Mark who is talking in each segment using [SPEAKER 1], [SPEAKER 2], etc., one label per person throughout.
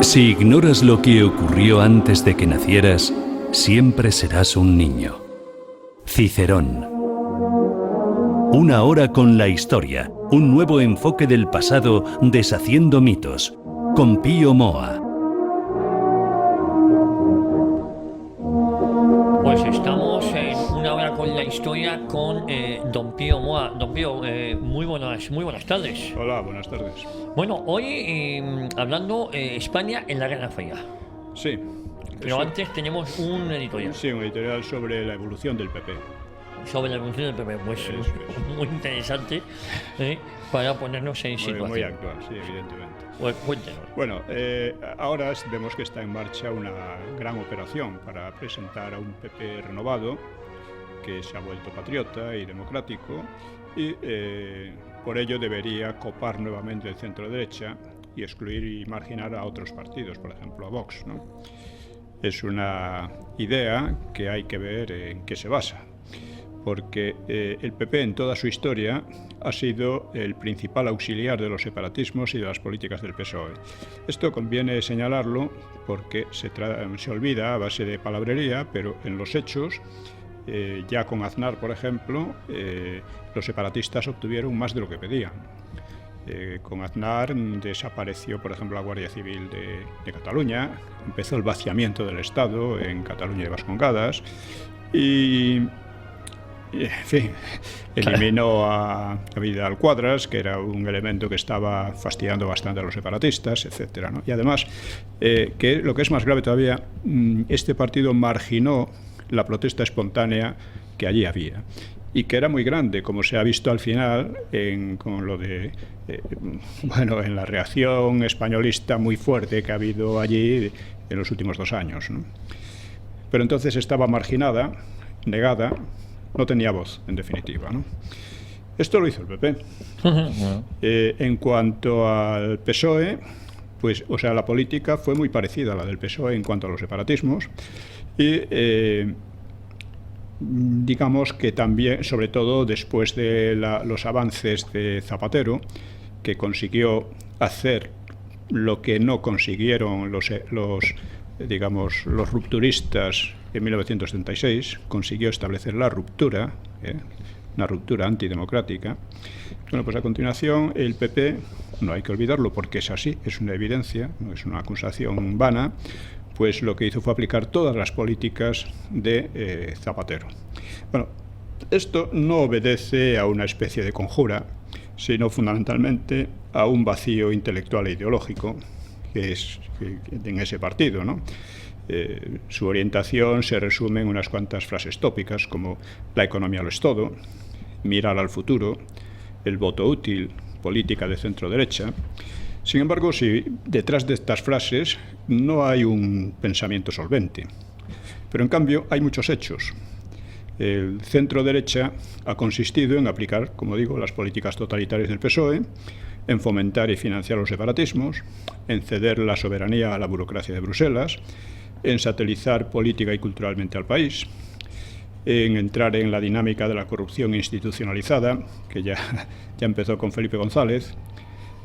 [SPEAKER 1] Si ignoras lo que ocurrió antes de que nacieras, siempre serás un niño. Cicerón. Una hora con la historia, un nuevo enfoque del pasado deshaciendo mitos, con Pío Moa.
[SPEAKER 2] Pues estamos en una hora con la historia con don Pío Moa. Don Pío, muy buenas tardes.
[SPEAKER 3] Hola, buenas tardes.
[SPEAKER 2] Bueno, hoy hablando España en la Guerra Fría.
[SPEAKER 3] Sí.
[SPEAKER 2] Pero
[SPEAKER 3] eso.
[SPEAKER 2] antes tenemos un editorial.
[SPEAKER 3] Sí, un editorial sobre la evolución del PP.
[SPEAKER 2] Sobre la evolución del PP, pues
[SPEAKER 3] Eso es.
[SPEAKER 2] muy interesante para ponernos en situación.
[SPEAKER 3] Muy actual, sí, evidentemente.
[SPEAKER 2] Pues cuéntenos.
[SPEAKER 3] Bueno, ahora vemos que está en marcha una gran operación para presentar a un PP renovado que se ha vuelto patriota y democrático y por ello debería copar nuevamente el centro-derecha y excluir y marginar a otros partidos, por ejemplo a Vox, ¿no? Es una idea que hay que ver en qué se basa, porque el PP en toda su historia ha sido el principal auxiliar de los separatismos y de las políticas del PSOE. Esto conviene señalarlo porque se olvida a base de palabrería, pero en los hechos, ya con Aznar, por ejemplo, los separatistas obtuvieron más de lo que pedían. Con Aznar desapareció, por ejemplo, la Guardia Civil de Cataluña, empezó el vaciamiento del Estado en Cataluña y Vascongadas y en fin, eliminó a Vidal Quadras, que era un elemento que estaba fastidiando bastante a los separatistas, etcétera, ¿no? Y además, que lo que es más grave todavía, este partido marginó la protesta espontánea que allí había y que era muy grande, como se ha visto al final con lo de en la reacción españolista muy fuerte que ha habido allí en los últimos 2 años, ¿no? Pero entonces estaba marginada, negada, no tenía voz, en definitiva, ¿no? Esto lo hizo el PP. En cuanto al PSOE, pues, o sea, la política fue muy parecida a la del PSOE en cuanto a los separatismos y digamos que también, sobre todo después de los avances de Zapatero, que consiguió hacer lo que no consiguieron los rupturistas en 1936, consiguió establecer la ruptura, una ruptura antidemocrática. Bueno, pues a continuación el PP, no hay que olvidarlo porque es así, es una evidencia, no es una acusación vana, pues lo que hizo fue aplicar todas las políticas de Zapatero. Bueno, esto no obedece a una especie de conjura, sino fundamentalmente a un vacío intelectual e ideológico que es en ese partido, ¿no? Su orientación se resume en unas cuantas frases tópicas como la economía lo es todo, mirar al futuro, el voto útil, política de centro-derecha. Sin embargo, si detrás de estas frases no hay un pensamiento solvente, pero en cambio hay muchos hechos. El centro-derecha ha consistido en aplicar, como digo, las políticas totalitarias del PSOE, en fomentar y financiar los separatismos, en ceder la soberanía a la burocracia de Bruselas, en satelizar política y culturalmente al país, en entrar en la dinámica de la corrupción institucionalizada, que ya empezó con Felipe González,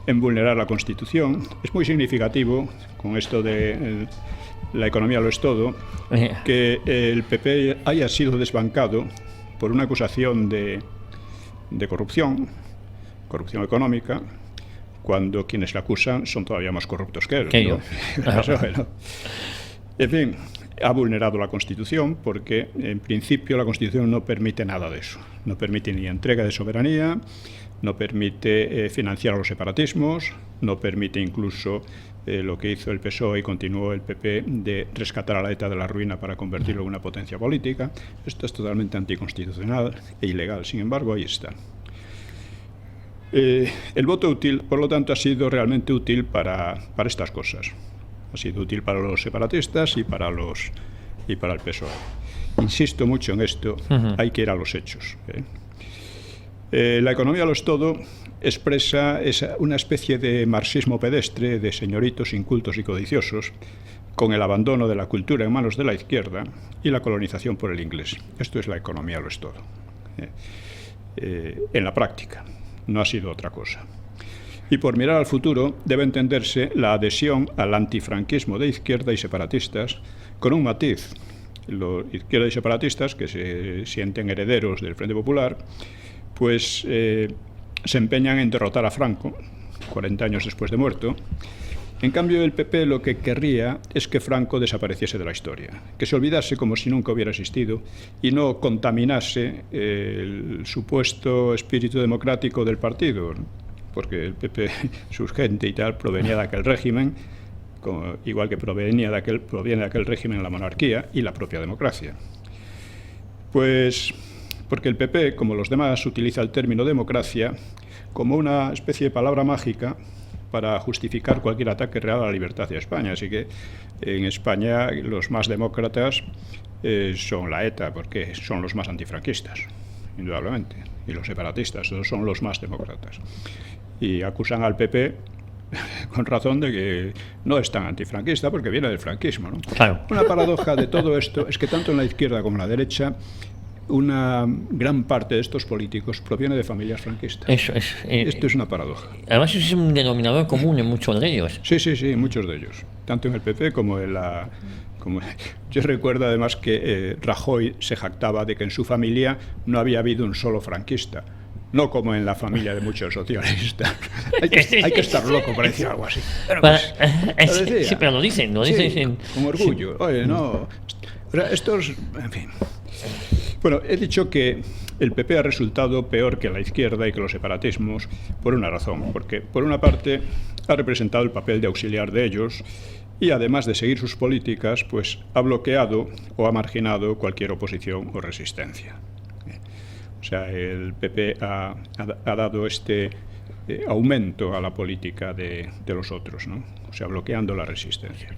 [SPEAKER 3] en vulnerar la Constitución. Es muy significativo, con esto de la economía lo es todo, que el PP haya sido desbancado por una acusación de corrupción económica, cuando quienes la acusan son todavía más corruptos que él, ¿no? Bueno. En fin, ha vulnerado la Constitución porque, en principio, la Constitución no permite nada de eso. No permite ni entrega de soberanía, no permite financiar a los separatismos, no permite incluso lo que hizo el PSOE y continuó el PP de rescatar a la ETA de la ruina para convertirlo en una potencia política. Esto es totalmente anticonstitucional e ilegal. Sin embargo, ahí está. El voto útil, por lo tanto, ha sido realmente útil para estas cosas. Ha sido útil para los separatistas y para el PSOE. Insisto mucho en esto, hay que ir a los hechos. La economía lo es todo expresa una especie de marxismo pedestre de señoritos incultos y codiciosos, con el abandono de la cultura en manos de la izquierda y la colonización por el inglés. Esto es la economía lo es todo. En la práctica, no ha sido otra cosa. Y por mirar al futuro debe entenderse la adhesión al antifranquismo de izquierda y separatistas con un matiz. Los izquierda y separatistas, que se sienten herederos del Frente Popular, pues se empeñan en derrotar a Franco, 40 años después de muerto. En cambio, el PP lo que querría es que Franco desapareciese de la historia, que se olvidase como si nunca hubiera existido y no contaminase el supuesto espíritu democrático del partido, porque el PP, su gente y tal, provenía de aquel régimen, igual que proviene de aquel régimen la monarquía y la propia democracia. Pues porque el PP, como los demás, utiliza el término democracia como una especie de palabra mágica para justificar cualquier ataque real a la libertad de España. Así que en España los más demócratas son la ETA, porque son los más antifranquistas, indudablemente, y los separatistas, esos son los más demócratas. Y acusan al PP con razón de que no es tan antifranquista porque viene del franquismo, ¿no?
[SPEAKER 2] Claro.
[SPEAKER 3] Una paradoja de todo esto es que tanto en la izquierda como en la derecha una gran parte de estos políticos proviene de familias franquistas.
[SPEAKER 2] Eso es.
[SPEAKER 3] Esto es una paradoja.
[SPEAKER 2] Además es un denominador común en muchos de ellos.
[SPEAKER 3] Sí, muchos de ellos. Tanto en el PP como en la... Yo recuerdo además que Rajoy se jactaba de que en su familia no había habido un solo franquista. No como en la familia de muchos socialistas. hay que estar loco para decir algo así. Pero,
[SPEAKER 2] sí, pero lo dicen.
[SPEAKER 3] Con orgullo. Sí. Oye, no... Estos... En fin... Bueno, he dicho que el PP ha resultado peor que la izquierda y que los separatismos por una razón, porque por una parte ha representado el papel de auxiliar de ellos y además de seguir sus políticas, pues ha bloqueado o ha marginado cualquier oposición o resistencia. O sea, el PP ha dado este aumento a la política de los otros, ¿no? O sea, bloqueando la resistencia.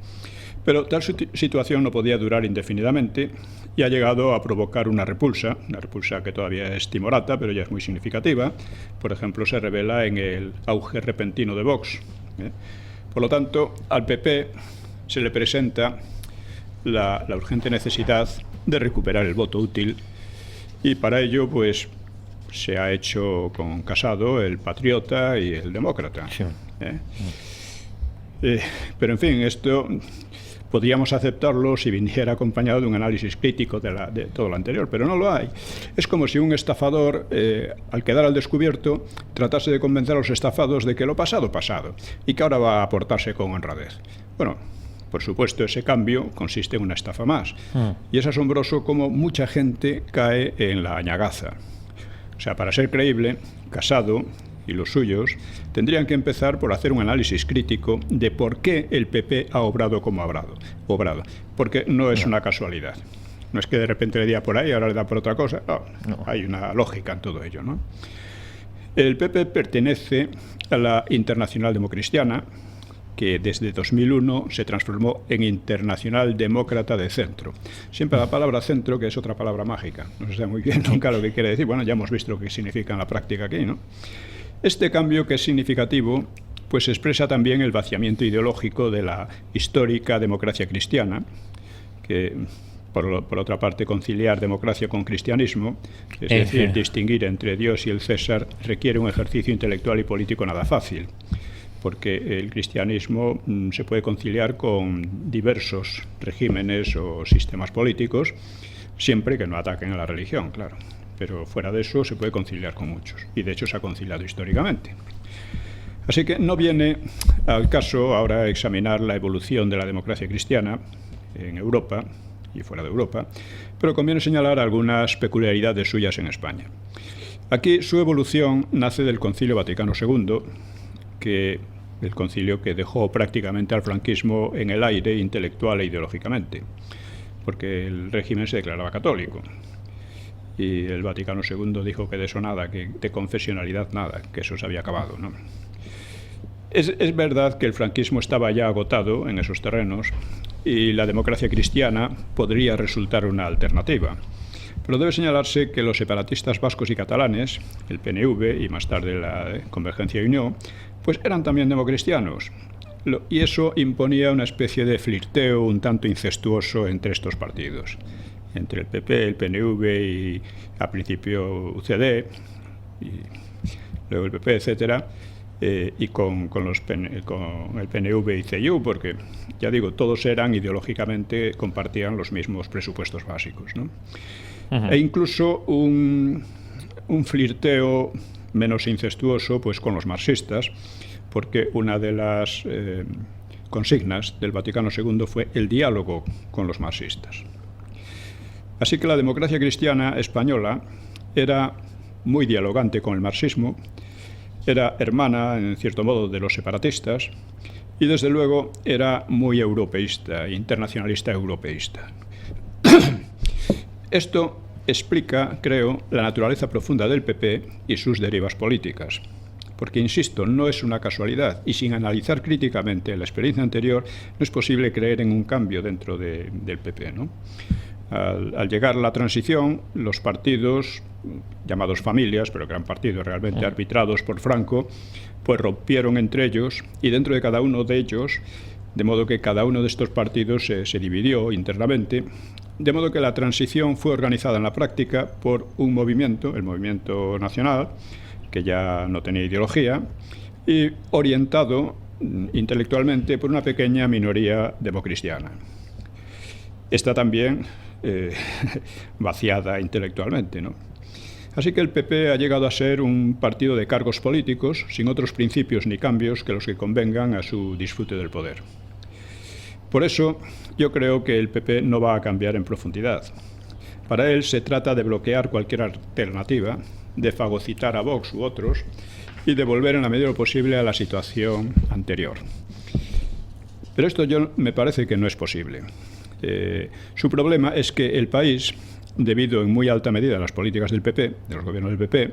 [SPEAKER 3] Pero tal situación no podía durar indefinidamente y ha llegado a provocar una repulsa que todavía es timorata, pero ya es muy significativa. Por ejemplo, se revela en el auge repentino de Vox. Por lo tanto, al PP se le presenta la urgente necesidad de recuperar el voto útil y para ello, pues, se ha hecho con Casado el patriota y el demócrata. Sí. Pero, en fin, esto... Podríamos aceptarlo si viniera acompañado de un análisis crítico de todo lo anterior, pero no lo hay. Es como si un estafador, al quedar al descubierto, tratase de convencer a los estafados de que lo pasado, y que ahora va a aportarse con honradez. Bueno, por supuesto, ese cambio consiste en una estafa más. Y es asombroso cómo mucha gente cae en la añagaza. O sea, para ser creíble, Casado y los suyos tendrían que empezar por hacer un análisis crítico de por qué el PP ha obrado como ha obrado. Porque no es una casualidad. No es que de repente le diga por ahí, ahora le da por otra cosa. No. Hay una lógica en todo ello, ¿no? El PP pertenece a la Internacional Democristiana, que desde 2001 se transformó en Internacional Demócrata de Centro. Siempre la palabra centro, que es otra palabra mágica. No se sabe muy bien nunca lo que quiere decir. Bueno, ya hemos visto lo que significa en la práctica aquí, ¿no? Este cambio, que es significativo, pues expresa también el vaciamiento ideológico de la histórica democracia cristiana, que, por otra parte, conciliar democracia con cristianismo, es decir, distinguir entre Dios y el César, requiere un ejercicio intelectual y político nada fácil, porque el cristianismo se puede conciliar con diversos regímenes o sistemas políticos, siempre que no ataquen a la religión, claro. Pero fuera de eso se puede conciliar con muchos, y de hecho se ha conciliado históricamente. Así que no viene al caso ahora examinar la evolución de la democracia cristiana en Europa y fuera de Europa, pero conviene señalar algunas peculiaridades suyas en España. Aquí su evolución nace del Concilio Vaticano II, el concilio que dejó prácticamente al franquismo en el aire intelectual e ideológicamente, porque el régimen se declaraba católico. Y el Vaticano II dijo que de eso nada, que de confesionalidad nada, que eso se había acabado, ¿no? Es verdad que el franquismo estaba ya agotado en esos terrenos y la democracia cristiana podría resultar una alternativa. Pero debe señalarse que los separatistas vascos y catalanes, el PNV y más tarde la Convergencia y Unió, pues eran también democristianos. Y eso imponía una especie de flirteo un tanto incestuoso entre estos partidos. Entre el PP, el PNV y al principio UCD, y luego el PP, etcétera, y con el PNV y CIU, porque, ya digo, todos eran ideológicamente, compartían los mismos presupuestos básicos, ¿no? E incluso un flirteo menos incestuoso pues con los marxistas, porque una de las consignas del Vaticano II fue el diálogo con los marxistas. Así que la democracia cristiana española era muy dialogante con el marxismo, era hermana, en cierto modo, de los separatistas y, desde luego, era muy europeísta, internacionalista europeísta. Esto explica, creo, la naturaleza profunda del PP y sus derivas políticas. Porque, insisto, no es una casualidad y sin analizar críticamente la experiencia anterior no es posible creer en un cambio dentro del PP, ¿no? Al llegar la transición, los partidos, llamados familias, pero que eran partidos realmente arbitrados por Franco, pues rompieron entre ellos y dentro de cada uno de ellos, de modo que cada uno de estos partidos se dividió internamente, de modo que la transición fue organizada en la práctica por un movimiento, el Movimiento Nacional, que ya no tenía ideología, y orientado intelectualmente por una pequeña minoría democristiana. Esta también vaciada intelectualmente, ¿no? Así que el PP ha llegado a ser un partido de cargos políticos, sin otros principios ni cambios que los que convengan a su disfrute del poder. Por eso, yo creo que el PP no va a cambiar en profundidad. Para él se trata de bloquear cualquier alternativa, de fagocitar a Vox u otros y de volver en la medida de lo posible a la situación anterior. Pero esto me parece que no es posible. Su problema es que el país, debido en muy alta medida a las políticas del PP, de los gobiernos del PP,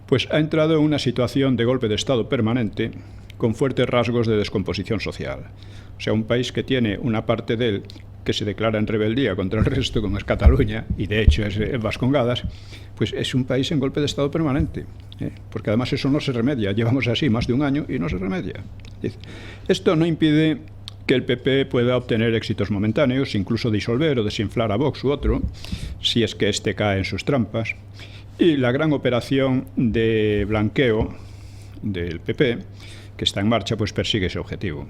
[SPEAKER 3] pues ha entrado en una situación de golpe de Estado permanente con fuertes rasgos de descomposición social. O sea, un país que tiene una parte de él que se declara en rebeldía contra el resto, como es Cataluña, y de hecho es Vascongadas, pues es un país en golpe de Estado permanente, porque además eso no se remedia. Llevamos así más de un año y no se remedia. Esto no impide que el PP pueda obtener éxitos momentáneos, incluso disolver o desinflar a Vox u otro, si es que éste cae en sus trampas. Y la gran operación de blanqueo del PP, que está en marcha, pues persigue ese objetivo.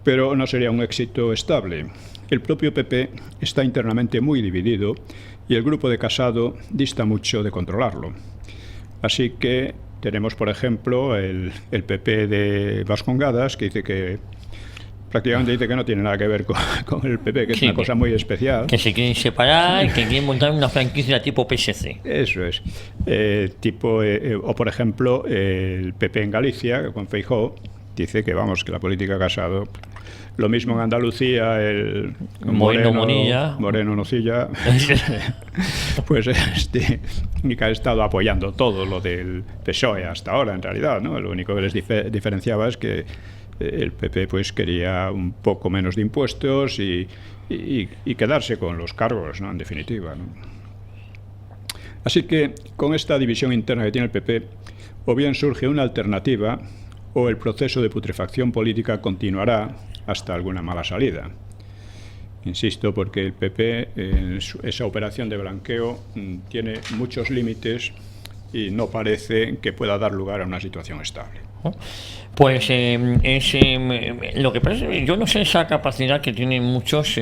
[SPEAKER 3] Pero no sería un éxito estable. El propio PP está internamente muy dividido y el grupo de Casado dista mucho de controlarlo. Así que tenemos, por ejemplo, el PP de Vascongadas, que dice que prácticamente dice que no tiene nada que ver con el PP, que es una cosa muy especial.
[SPEAKER 2] Que se quieren separar, que quieren montar una franquicia tipo PSC.
[SPEAKER 3] Eso es. O por ejemplo, el PP en Galicia, con Feijóo, dice que que la política Casado. Lo mismo en Andalucía, el Moreno Nocilla, pues que ha estado apoyando todo lo del PSOE hasta ahora, en realidad, ¿no? Lo único que les diferenciaba es que el PP pues quería un poco menos de impuestos y quedarse con los cargos, ¿no? En definitiva, ¿no? Así que con esta división interna que tiene el PP, o bien surge una alternativa o el proceso de putrefacción política continuará hasta alguna mala salida. Insisto, porque el PP, esa operación de blanqueo, tiene muchos límites y no parece que pueda dar lugar a una situación estable.
[SPEAKER 2] Pues lo que pasa es, yo no sé esa capacidad que tienen muchos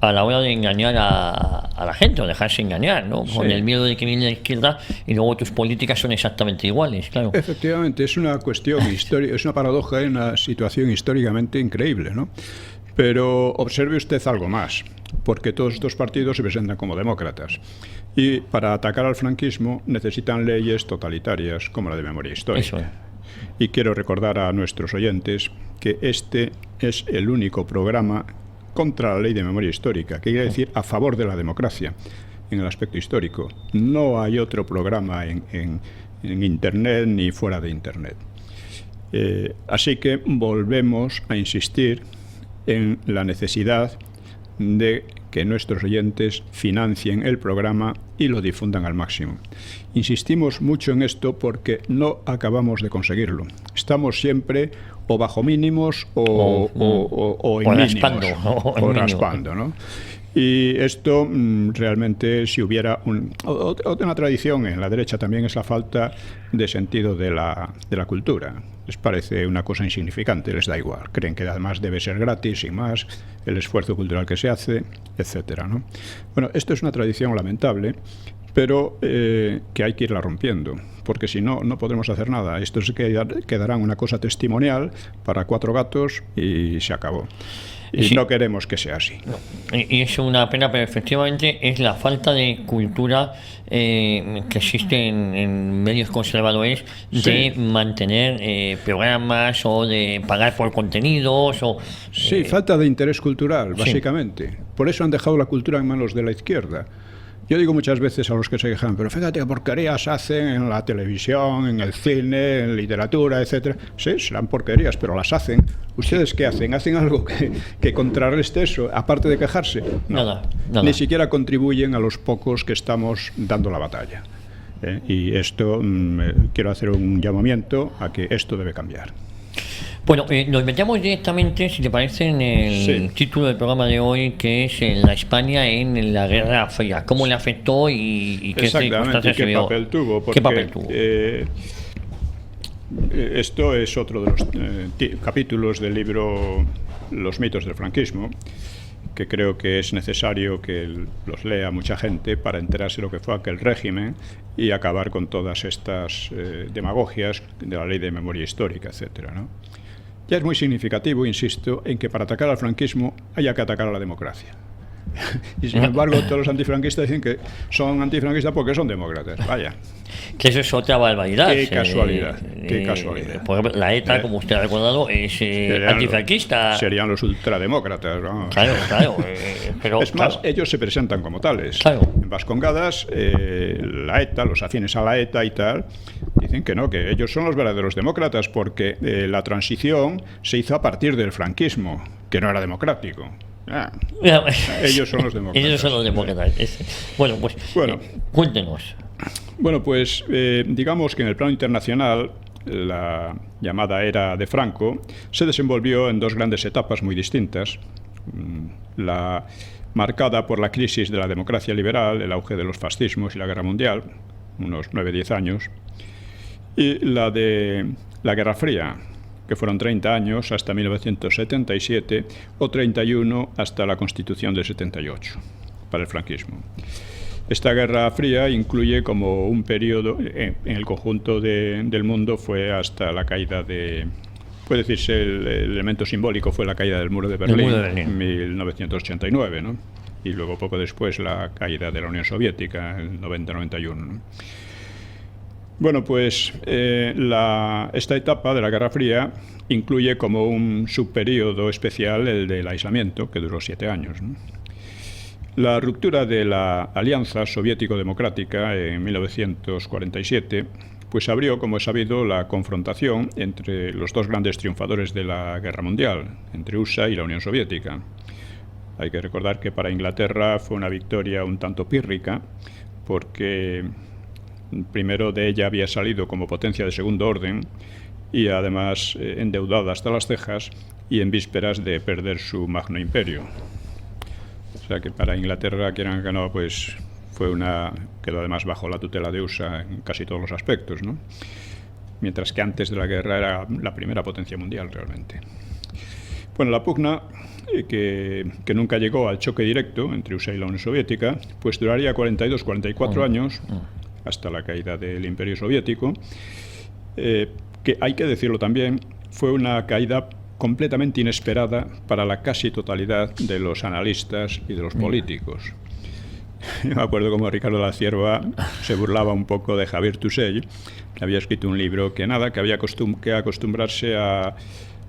[SPEAKER 2] a la hora de engañar a la gente o dejarse engañar, ¿no? Sí. Con el miedo de que viene la izquierda y luego tus políticas son exactamente iguales, claro.
[SPEAKER 3] Efectivamente, es una cuestión histórica, es una paradoja, es una situación históricamente increíble, ¿no? Pero observe usted algo más, porque todos estos partidos se presentan como demócratas y para atacar al franquismo necesitan leyes totalitarias como la de memoria histórica. Eso. Y quiero recordar a nuestros oyentes que este es el único programa contra la ley de memoria histórica, que quiere decir a favor de la democracia en el aspecto histórico. No hay otro programa en Internet ni fuera de Internet. Así que volvemos a insistir en la necesidad de que nuestros oyentes financien el programa y lo difundan al máximo. Insistimos mucho en esto porque no acabamos de conseguirlo. Estamos siempre o bajo mínimos o en mínimos,
[SPEAKER 2] raspando,
[SPEAKER 3] o raspando, ¿no? Y esto realmente, si hubiera una tradición en la derecha también, es la falta de sentido de la cultura. Les parece una cosa insignificante, les da igual. Creen que además debe ser gratis, sin más, el esfuerzo cultural que se hace, etcétera, ¿no? Bueno, esto es una tradición lamentable, pero que hay que irla rompiendo, porque si no, no podremos hacer nada. Esto se quedará una cosa testimonial para 4 gatos y se acabó. Y sí, no queremos que sea así.
[SPEAKER 2] No. Y es una pena, pero efectivamente es la falta de cultura que existe en medios conservadores de
[SPEAKER 3] sí,
[SPEAKER 2] mantener programas o de pagar por contenidos.
[SPEAKER 3] Sí, falta de interés cultural, básicamente. Sí. Por eso han dejado la cultura en manos de la izquierda. Yo digo muchas veces a los que se quejan, pero fíjate qué porquerías hacen en la televisión, en el cine, en literatura, etcétera. Sí, serán porquerías, pero las hacen. ¿Ustedes qué hacen? ¿Hacen algo que contrarreste eso, aparte de quejarse? No,
[SPEAKER 2] nada.
[SPEAKER 3] Ni siquiera contribuyen a los pocos que estamos dando la batalla. Y esto, quiero hacer un llamamiento a que esto debe cambiar.
[SPEAKER 2] Bueno, nos metemos directamente, si te parece, en el título del programa de hoy, que es la España en la Guerra Fría. ¿Cómo le afectó y qué circunstancias se vio?
[SPEAKER 3] Papel tuvo? Porque,
[SPEAKER 2] ¿qué papel tuvo?
[SPEAKER 3] Esto es otro de los capítulos del libro Los mitos del franquismo, que creo que es necesario que los lea mucha gente para enterarse de lo que fue aquel régimen y acabar con todas estas demagogias de la ley de memoria histórica, etcétera, ¿no? Ya es muy significativo, insisto, en que para atacar al franquismo haya que atacar a la democracia. Y sin embargo, todos los antifranquistas dicen que son antifranquistas porque son demócratas. Vaya.
[SPEAKER 2] Que eso es otra barbaridad.
[SPEAKER 3] Qué casualidad, qué casualidad.
[SPEAKER 2] Por ejemplo, la ETA, como usted ha recordado, es antifranquista.
[SPEAKER 3] Serían los ultrademócratas, ¿no?
[SPEAKER 2] Claro. Pero,
[SPEAKER 3] es más, ellos se presentan como tales.
[SPEAKER 2] Claro.
[SPEAKER 3] En Vascongadas, la ETA, los afines a la ETA y tal, dicen que no, que ellos son los verdaderos demócratas porque la transición se hizo a partir del franquismo, que no era democrático. Ellos son los demócratas.
[SPEAKER 2] Ellos son los demócratas. Bueno, pues cuéntenos.
[SPEAKER 3] Bueno, pues digamos que en el plano internacional la llamada era de Franco se desenvolvió en 2 grandes etapas muy distintas. La marcada por la crisis de la democracia liberal, el auge de los fascismos y la guerra mundial, unos 9-10 años, y la de la Guerra Fría, que fueron 30 años hasta 1977 o 31 hasta la Constitución del 78 para el franquismo. Esta Guerra Fría incluye como un periodo, en el conjunto del mundo fue hasta la caída de, puede decirse, el elemento simbólico fue la caída del muro de Berlín en 1989, ¿no? Y luego poco después la caída de la Unión Soviética en el 90-91, ¿no? Bueno, pues esta etapa de la Guerra Fría incluye como un subperíodo especial el del aislamiento, que duró 7 años, ¿no? La ruptura de la Alianza Soviético-Democrática en 1947 pues abrió, como es sabido, la confrontación entre los 2 grandes triunfadores de la Guerra Mundial, entre USA y la Unión Soviética. Hay que recordar que para Inglaterra fue una victoria un tanto pírrica, porque primero de ella había salido como potencia de segundo orden y además endeudada hasta las cejas y en vísperas de perder su magno imperio. O sea que para Inglaterra, quieran que no, pues quedó además bajo la tutela de USA en casi todos los aspectos, ¿no? Mientras que antes de la guerra era la primera potencia mundial realmente. Bueno, la pugna, que nunca llegó al choque directo entre USA y la Unión Soviética, pues duraría 42-44 años, hasta la caída del Imperio Soviético, que hay que decirlo también, fue una caída completamente inesperada para la casi totalidad de los analistas y de los políticos. Yo me acuerdo como Ricardo La Cierva se burlaba un poco de Javier Tusell, que había escrito un libro que había que acostumbrarse a...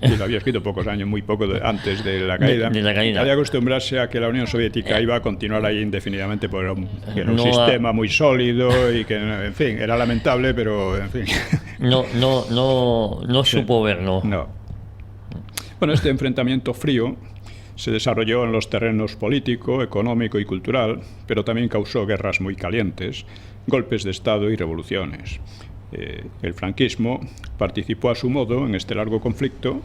[SPEAKER 3] Y lo había escrito pocos años, muy poco antes de la caída. Había que acostumbrarse a que la Unión Soviética iba a continuar ahí indefinidamente, porque era un sistema muy sólido y que, en fin, era lamentable, pero, en fin.
[SPEAKER 2] No supo verlo.
[SPEAKER 3] No. Bueno, este enfrentamiento frío se desarrolló en los terrenos político, económico y cultural, pero también causó guerras muy calientes, golpes de Estado y revoluciones. El franquismo participó a su modo en este largo conflicto,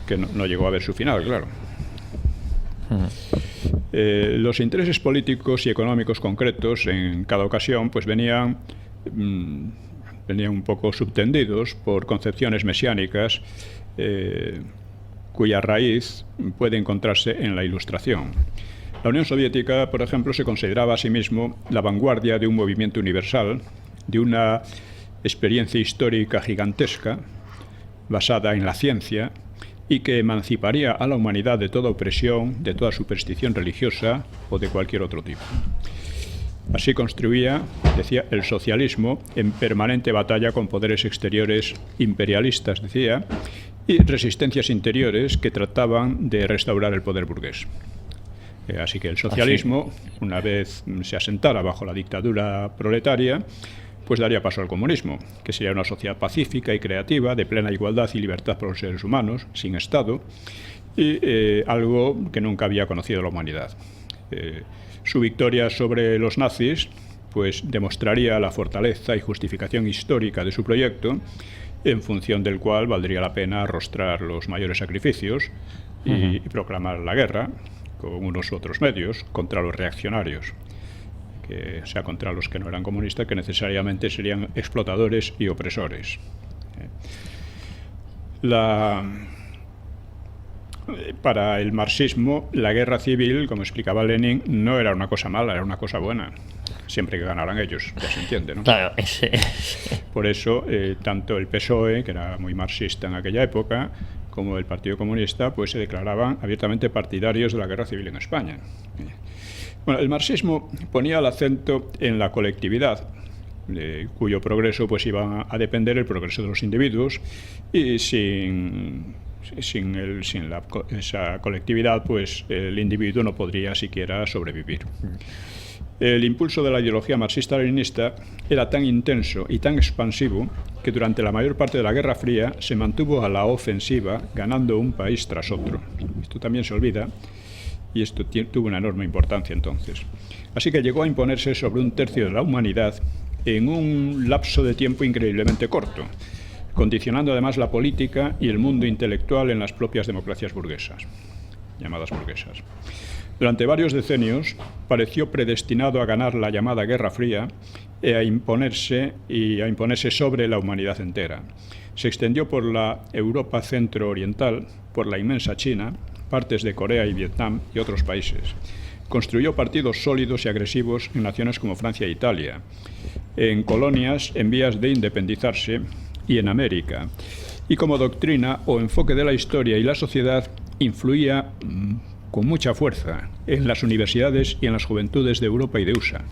[SPEAKER 3] que no llegó a ver su final, claro. Los intereses políticos y económicos concretos en cada ocasión pues venían un poco subtendidos por concepciones mesiánicas cuya raíz puede encontrarse en la Ilustración. La Unión Soviética, por ejemplo, se consideraba a sí mismo la vanguardia de un movimiento universal, de una experiencia histórica gigantesca, basada en la ciencia, y que emanciparía a la humanidad de toda opresión, de toda superstición religiosa o de cualquier otro tipo. Así construía, decía, el socialismo en permanente batalla con poderes exteriores imperialistas, decía, y resistencias interiores que trataban de restaurar el poder burgués. Así que el socialismo, una vez se asentara bajo la dictadura proletaria, pues daría paso al comunismo, que sería una sociedad pacífica y creativa, de plena igualdad y libertad para los seres humanos, sin Estado, y algo que nunca había conocido la humanidad. Su victoria sobre los nazis pues demostraría la fortaleza y justificación histórica de su proyecto, en función del cual valdría la pena arrostrar los mayores sacrificios y proclamar la guerra, con unos u otros medios, contra los reaccionarios, o sea, contra los que no eran comunistas, que necesariamente serían explotadores y opresores. Para el marxismo, la guerra civil, como explicaba Lenin, no era una cosa mala, era una cosa buena, siempre que ganaran ellos, ya se entiende, ¿no?
[SPEAKER 2] Claro,
[SPEAKER 3] Por eso, tanto el PSOE, que era muy marxista en aquella época, como el Partido Comunista, pues se declaraban abiertamente partidarios de la guerra civil en España. Bueno, el marxismo ponía el acento en la colectividad, cuyo progreso pues iba a depender el progreso de los individuos, y sin esa colectividad pues el individuo no podría siquiera sobrevivir. El impulso de la ideología marxista-leninista era tan intenso y tan expansivo que durante la mayor parte de la Guerra Fría se mantuvo a la ofensiva, ganando un país tras otro. Esto también se olvida, y esto tuvo una enorme importancia entonces. Así que llegó a imponerse sobre un tercio de la humanidad en un lapso de tiempo increíblemente corto, condicionando además la política y el mundo intelectual en las propias democracias burguesas, llamadas burguesas. Durante varios decenios pareció predestinado a ganar la llamada Guerra Fría y a imponerse sobre la humanidad entera. Se extendió por la Europa centro-oriental, por la inmensa China, partes de Corea y Vietnam y otros países. Construyó partidos sólidos y agresivos en naciones como Francia e Italia, en colonias en vías de independizarse y en América. Y como doctrina o enfoque de la historia y la sociedad influía con mucha fuerza en las universidades y en las juventudes de Europa y de USA.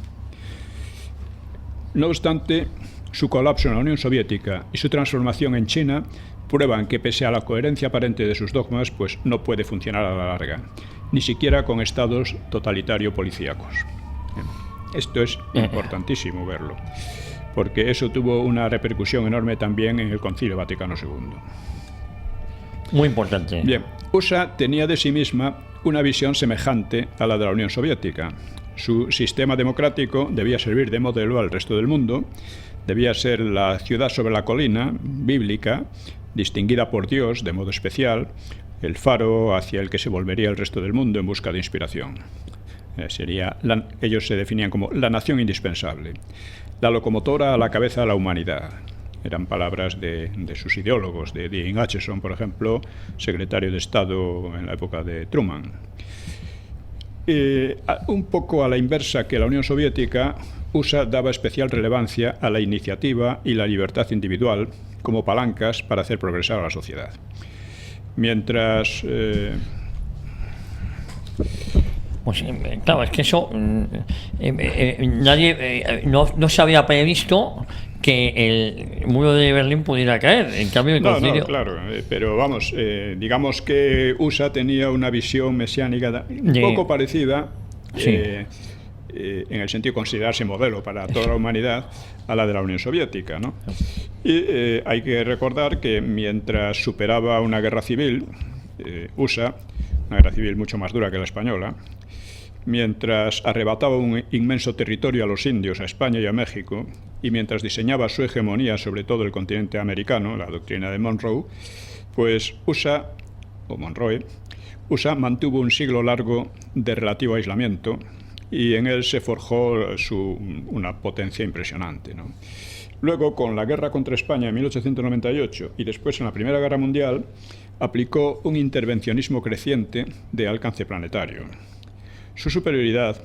[SPEAKER 3] No obstante, su colapso en la Unión Soviética y su transformación en China prueban que, pese a la coherencia aparente de sus dogmas, pues no puede funcionar a la larga, ni siquiera con estados totalitario-policíacos. Esto es importantísimo verlo, porque eso tuvo una repercusión enorme también en el Concilio Vaticano II.
[SPEAKER 2] Muy importante.
[SPEAKER 3] Bien, USA tenía de sí misma una visión semejante a la de la Unión Soviética. Su sistema democrático debía servir de modelo al resto del mundo, debía ser la ciudad sobre la colina, bíblica, distinguida por Dios de modo especial, el faro hacia el que se volvería el resto del mundo en busca de inspiración. Ellos se definían como la nación indispensable, la locomotora a la cabeza de la humanidad. Eran palabras de sus ideólogos, de Dean Acheson, por ejemplo, secretario de Estado en la época de Truman. Un poco a la inversa que la Unión Soviética, USA daba especial relevancia a la iniciativa y la libertad individual como palancas para hacer progresar a la sociedad. Mientras...
[SPEAKER 2] Pues claro, es que eso nadie no se había previsto que el muro de Berlín pudiera caer. En cambio, el concilio...
[SPEAKER 3] No, claro, pero vamos, digamos que USA tenía una visión mesiánica un poco parecida,
[SPEAKER 2] sí.
[SPEAKER 3] En el sentido de considerarse modelo para toda la humanidad, a la de la Unión Soviética, ¿no? Y hay que recordar que mientras superaba una guerra civil, USA, una guerra civil mucho más dura que la española, mientras arrebataba un inmenso territorio a los indios, a España y a México, y mientras diseñaba su hegemonía sobre todo el continente americano, la doctrina de Monroe, pues USA, o Monroe, USA mantuvo un siglo largo de relativo aislamiento y en él se forjó una potencia impresionante, ¿no? Luego, con la guerra contra España en 1898 y después en la Primera Guerra Mundial, aplicó un intervencionismo creciente de alcance planetario. Su superioridad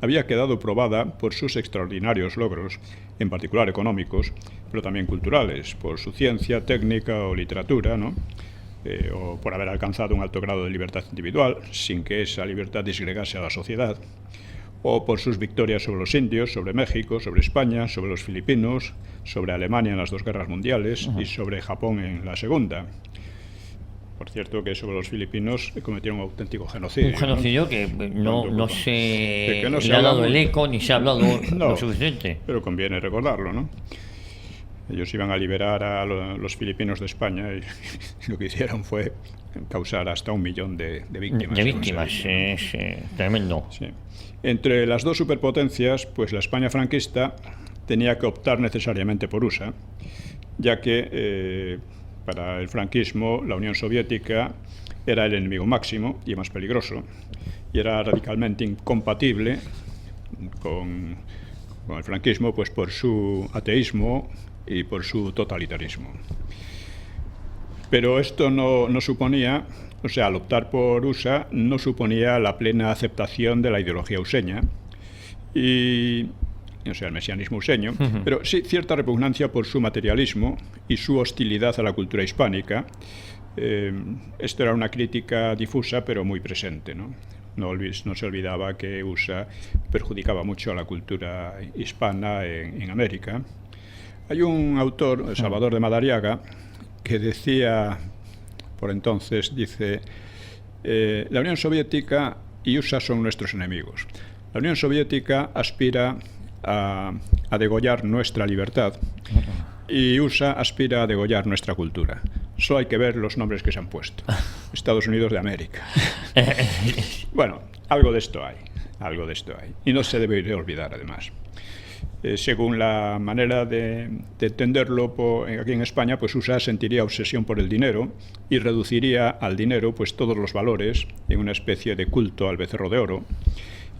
[SPEAKER 3] había quedado probada por sus extraordinarios logros, en particular económicos, pero también culturales, por su ciencia, técnica o literatura, ¿no? O por haber alcanzado un alto grado de libertad individual, sin que esa libertad disgregase a la sociedad, o por sus victorias sobre los indios, sobre México, sobre España, sobre los filipinos, sobre Alemania en las 2 guerras mundiales y sobre Japón en la segunda. Por cierto, que sobre los filipinos cometieron un auténtico genocidio.
[SPEAKER 2] Un genocidio, ¿no? Que no se le ha dado el eco ni se ha hablado lo suficiente.
[SPEAKER 3] Pero conviene recordarlo, ¿no? Ellos iban a liberar a los filipinos de España y lo que hicieron fue causar hasta 1 millón de víctimas.
[SPEAKER 2] De víctimas, sí, tremendo.
[SPEAKER 3] Sí. Entre las 2 superpotencias, pues la España franquista tenía que optar necesariamente por USA, ya que para el franquismo la Unión Soviética era el enemigo máximo y más peligroso, y era radicalmente incompatible con el franquismo, pues por su ateísmo y por su totalitarismo. Pero esto no suponía, o sea, al optar por USA, no suponía la plena aceptación de la ideología useña, o sea, el mesianismo useño, pero sí cierta repugnancia por su materialismo y su hostilidad a la cultura hispánica. Esto era una crítica difusa, pero muy presente, ¿no? No se olvidaba que USA perjudicaba mucho a la cultura hispana en América. Hay un autor, Salvador de Madariaga, que decía, por entonces, dice, la Unión Soviética y USA son nuestros enemigos. La Unión Soviética aspira a degollar nuestra libertad y USA aspira a degollar nuestra cultura. Solo hay que ver los nombres que se han puesto. Estados Unidos de América. Bueno, algo de esto hay. Y no se debe de olvidar, además. Según la manera de entenderlo aquí en España, pues USA sentiría obsesión por el dinero y reduciría al dinero pues todos los valores en una especie de culto al becerro de oro.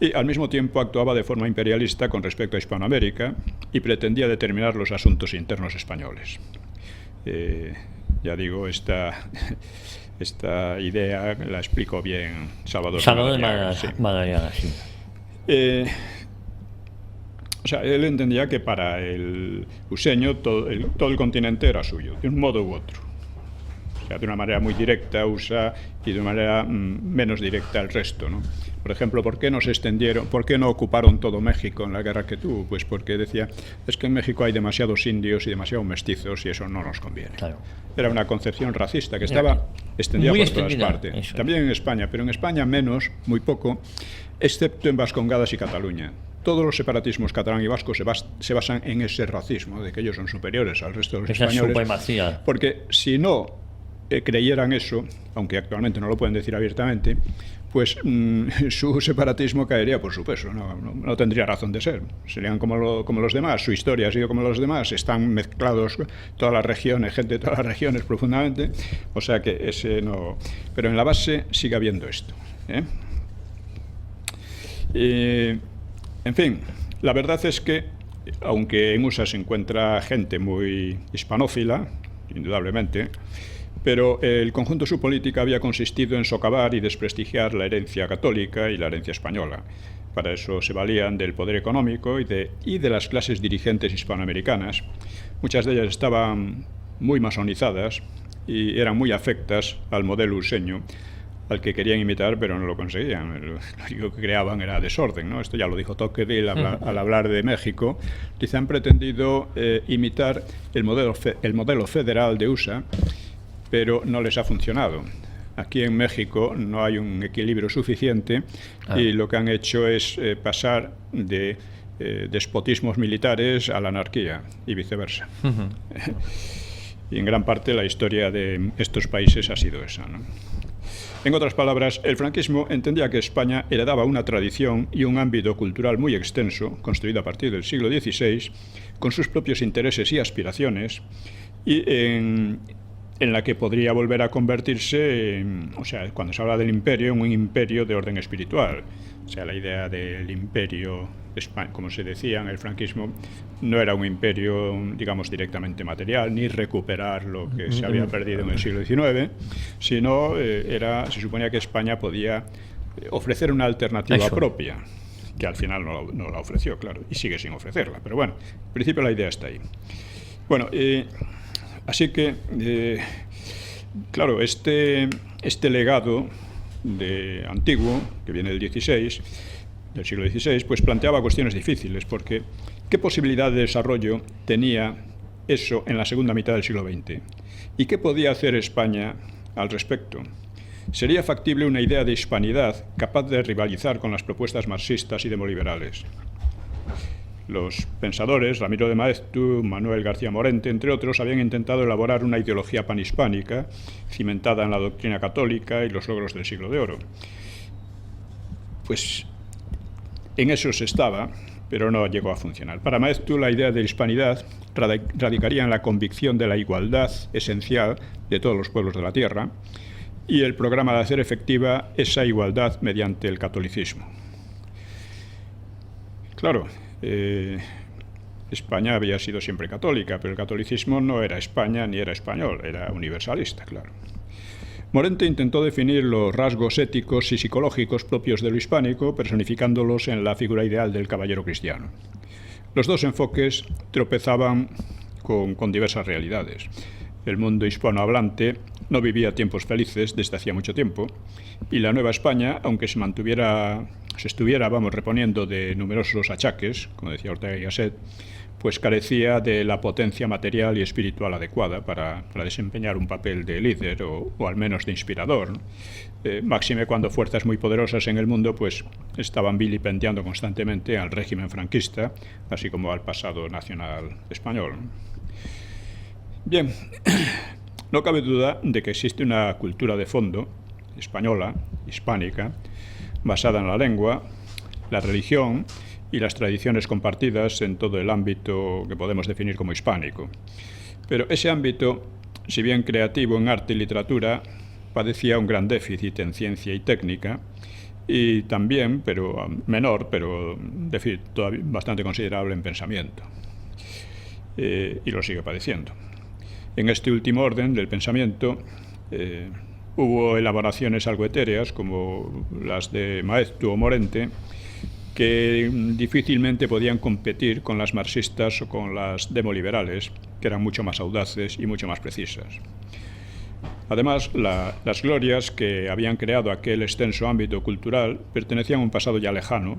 [SPEAKER 3] Y al mismo tiempo actuaba de forma imperialista con respecto a Hispanoamérica y pretendía determinar los asuntos internos españoles. Ya digo, esta idea la explicó bien Salvador de
[SPEAKER 2] Madariaga, sí.
[SPEAKER 3] O sea, él entendía que para el useño todo el continente era suyo, de un modo u otro. O sea, de una manera muy directa USA y de una manera menos directa el resto, ¿no? Por ejemplo, ¿por qué no ocuparon todo México en la guerra que tuvo? Pues porque decía, es que en México hay demasiados indios y demasiados mestizos y eso no nos conviene. Claro. Era una concepción racista que estaba extendida por todas partes. Eso. También en España, pero en España menos, muy poco, excepto en Vascongadas y Cataluña. Todos los separatismos catalán y vasco se basan en ese racismo, de que ellos son superiores al resto de los españoles.
[SPEAKER 2] Supremacía.
[SPEAKER 3] Porque si no creyeran eso, aunque actualmente no lo pueden decir abiertamente, pues su separatismo caería por su peso, no tendría razón de ser. Serían como los demás, su historia ha sido como los demás, están mezclados todas las regiones, gente de todas las regiones profundamente, o sea que ese no... Pero en la base sigue habiendo esto, en fin, la verdad es que, aunque en USA se encuentra gente muy hispanófila, indudablemente, pero el conjunto de su política había consistido en socavar y desprestigiar la herencia católica y la herencia española. Para eso se valían del poder económico y de las clases dirigentes hispanoamericanas. Muchas de ellas estaban muy masonizadas y eran muy afectas al modelo useño, al que querían imitar, pero no lo conseguían. Lo único que creaban era desorden, ¿no? Esto ya lo dijo Tocqueville al hablar de México. Dice, han pretendido imitar el modelo federal de USA, pero no les ha funcionado. Aquí en México no hay un equilibrio suficiente y lo que han hecho es pasar de despotismos militares a la anarquía y viceversa. Y en gran parte la historia de estos países ha sido esa, ¿no? En otras palabras, el franquismo entendía que España heredaba una tradición y un ámbito cultural muy extenso, construido a partir del siglo XVI, con sus propios intereses y aspiraciones, y en en la que podría volver a convertirse, o sea, cuando se habla del imperio, en un imperio de orden espiritual. O sea, la idea del imperio, como se decía en el franquismo, no era un imperio, digamos, directamente material, ni recuperar lo que se había perdido en el siglo XIX, sino se suponía que España podía ofrecer una alternativa propia, que al final no la ofreció, claro, y sigue sin ofrecerla. Pero bueno, en principio la idea está ahí. Bueno, así que, claro, este legado antiguo, que viene del siglo XVI, pues planteaba cuestiones difíciles, porque ¿qué posibilidad de desarrollo tenía eso en la segunda mitad del siglo XX? ¿Y qué podía hacer España al respecto? ¿Sería factible una idea de hispanidad capaz de rivalizar con las propuestas marxistas y demoliberales? Los pensadores, Ramiro de Maeztu, Manuel García Morente, entre otros, habían intentado elaborar una ideología panhispánica cimentada en la doctrina católica y los logros del siglo de oro. Pues en eso se estaba, pero no llegó a funcionar. Para Maeztu, la idea de hispanidad radicaría en la convicción de la igualdad esencial de todos los pueblos de la tierra y el programa de hacer efectiva esa igualdad mediante el catolicismo. Claro, España había sido siempre católica, pero el catolicismo no era España ni era español, era universalista, claro. Morente intentó definir los rasgos éticos y psicológicos propios de lo hispánico, personificándolos en la figura ideal del caballero cristiano. Los dos enfoques tropezaban con diversas realidades. El mundo hispanohablante no vivía tiempos felices desde hacía mucho tiempo, y la Nueva España, aunque se estuviera reponiendo de numerosos achaques, como decía Ortega y Gasset, pues carecía de la potencia material y espiritual adecuada para desempeñar un papel de líder o al menos de inspirador, ¿no? Máxime cuando fuerzas muy poderosas en el mundo pues estaban vilipendiando constantemente al régimen franquista, así como al pasado nacional español. Bien, no cabe duda de que existe una cultura de fondo española, hispánica, basada en la lengua, la religión y las tradiciones compartidas en todo el ámbito que podemos definir como hispánico. Pero ese ámbito, si bien creativo en arte y literatura, padecía un gran déficit en ciencia y técnica, y también, pero menor, pero déficit todavía bastante considerable en pensamiento. Y lo sigue padeciendo. En este último orden del pensamiento, hubo elaboraciones algo etéreas, como las de Maeztu o Morente, que difícilmente podían competir con las marxistas o con las demoliberales, que eran mucho más audaces y mucho más precisas. Además, las glorias que habían creado aquel extenso ámbito cultural pertenecían a un pasado ya lejano